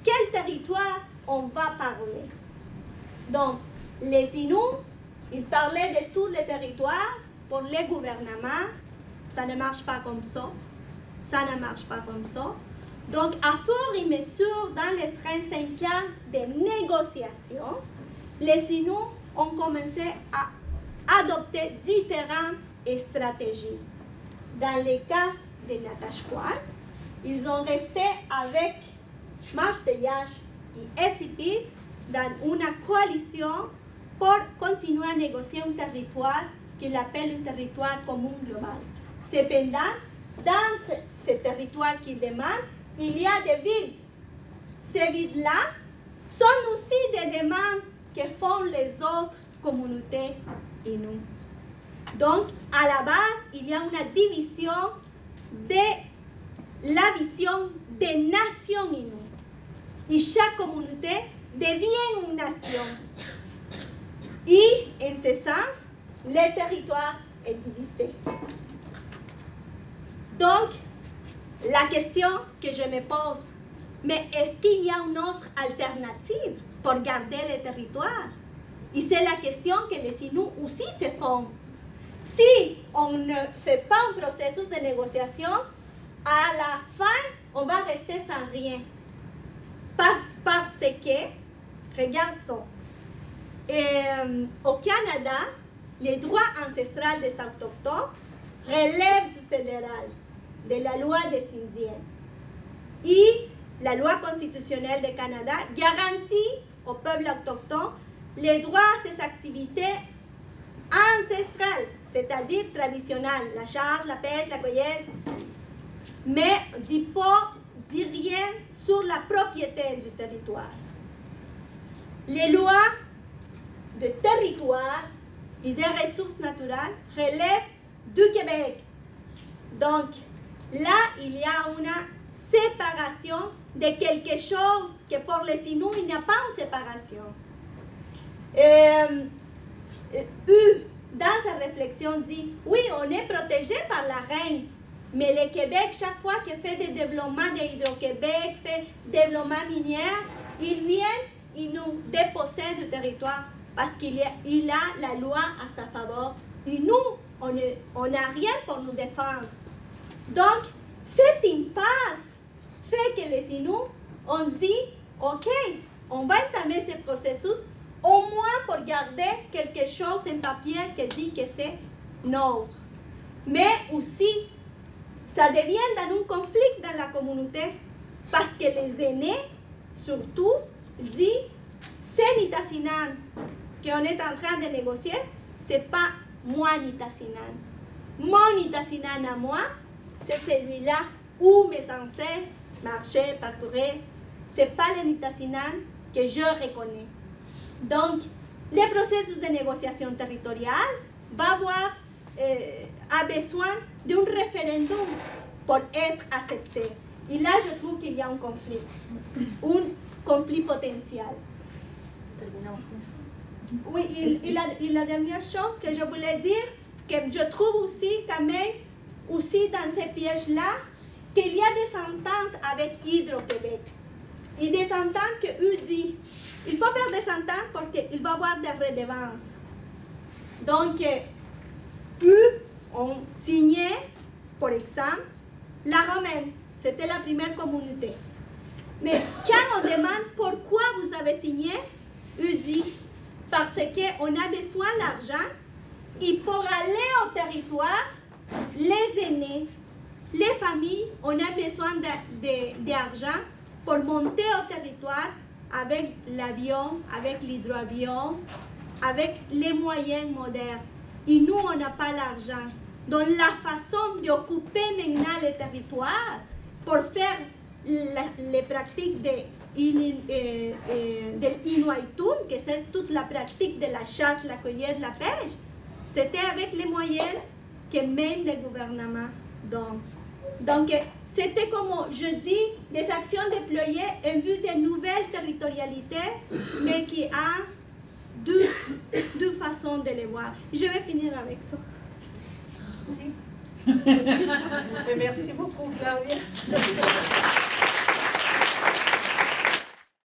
quel territoire on va parler. Donc, les Inuits, ils parlaient de tous les territoires. Pour les gouvernements, ça ne marche pas comme ça. Ça ne marche pas comme ça. Donc, à fur et à mesure, dans les 35 ans de négociations, les Inuits ont commencé à adopter différentes stratégies. Dans le cas de Natashquan, ils ont resté avec Marche-de-Yash et Esipit dans une coalition pour continuer à négocier un territoire qu'ils appellent un territoire commun global. Cependant, dans ce territoire qu'ils demandent, il y a des vides. Ces vides-là sont aussi des demandes que font les autres communautés inues. Donc, à la base, il y a une division de la vision des nations inues. Et chaque communauté devient une nation. Et, en ce sens, le territoire est divisé. Donc, la question que je me pose, mais est-ce qu'il y a une autre alternative pour garder le territoire? Et c'est la question que les Inuits aussi se font. Si on ne fait pas un processus de négociation, à la fin, on va rester sans rien. Parce que, regarde ça, au Canada, les droits ancestraux des Autochtones relèvent du fédéral, de la loi des Indiens. Et la loi constitutionnelle du Canada garantit au peuple autochtone les droits à ces activités ancestrales, c'est-à-dire traditionnelles, la chasse, la pêche, la cueillette, mais il ne dit rien sur la propriété du territoire. Les lois de territoire et des ressources naturelles relèvent du Québec. Donc, là, il y a une séparation de quelque chose que pour les Inuits, il n'y a pas de séparation. Dans sa réflexion, dit, oui, on est protégé par la reine, mais le Québec, chaque fois qu'il fait des développements de Hydro-Québec, fait développement minier, ils viennent, ils nous dépossèdent du territoire parce qu'il a la loi à sa faveur. Et nous, on n'a rien pour nous défendre. Donc, cette impasse fait que les Inuits ont dit, OK, on va entamer ce processus au moins pour garder quelque chose en papier qui dit que c'est nôtre. Mais aussi, ça devient dans un conflit dans la communauté parce que les aînés, surtout, disent c'est Nitassinan qu'on est en train de négocier, c'est pas moi Nitassinan. Mon Nitassinan à moi, c'est celui-là où mes ancêtres marchaient, parcouraient. C'est pas le Nitassinan que je reconnais. Donc, le processus de négociation territoriale a besoin d'un référendum pour être accepté. Et là, je trouve qu'il y a un conflit potentiel. Oui, et la dernière chose que je voulais dire, que je trouve aussi quand même, aussi dans ces pièges-là, qu'il y a des ententes avec Hydro-Québec. Et des ententes que eux disent, il faut faire des ententes parce qu'il va y avoir des redevances. Donc, eux ont signé, par exemple, la Romaine. C'était la première communauté. Mais quand on demande pourquoi vous avez signé, eux disent, parce qu'on a besoin d'argent et pour aller au territoire, les aînés, les familles, on a besoin d'argent pour monter au territoire avec l'avion, avec l'hydroavion, avec les moyens modernes. Et nous, on n'a pas l'argent. Donc la façon d'occuper maintenant le territoire pour faire les pratiques de l'Inuaitun, que c'est toute la pratique de la chasse, la cueillette, la pêche, c'était avec les moyens que même le gouvernement donne. Donc, c'était comme je dis, des actions déployées en vue de nouvelles territorialités, mais qui a deux façons de les voir. Je vais finir avec ça. Merci. Merci beaucoup, Claudia.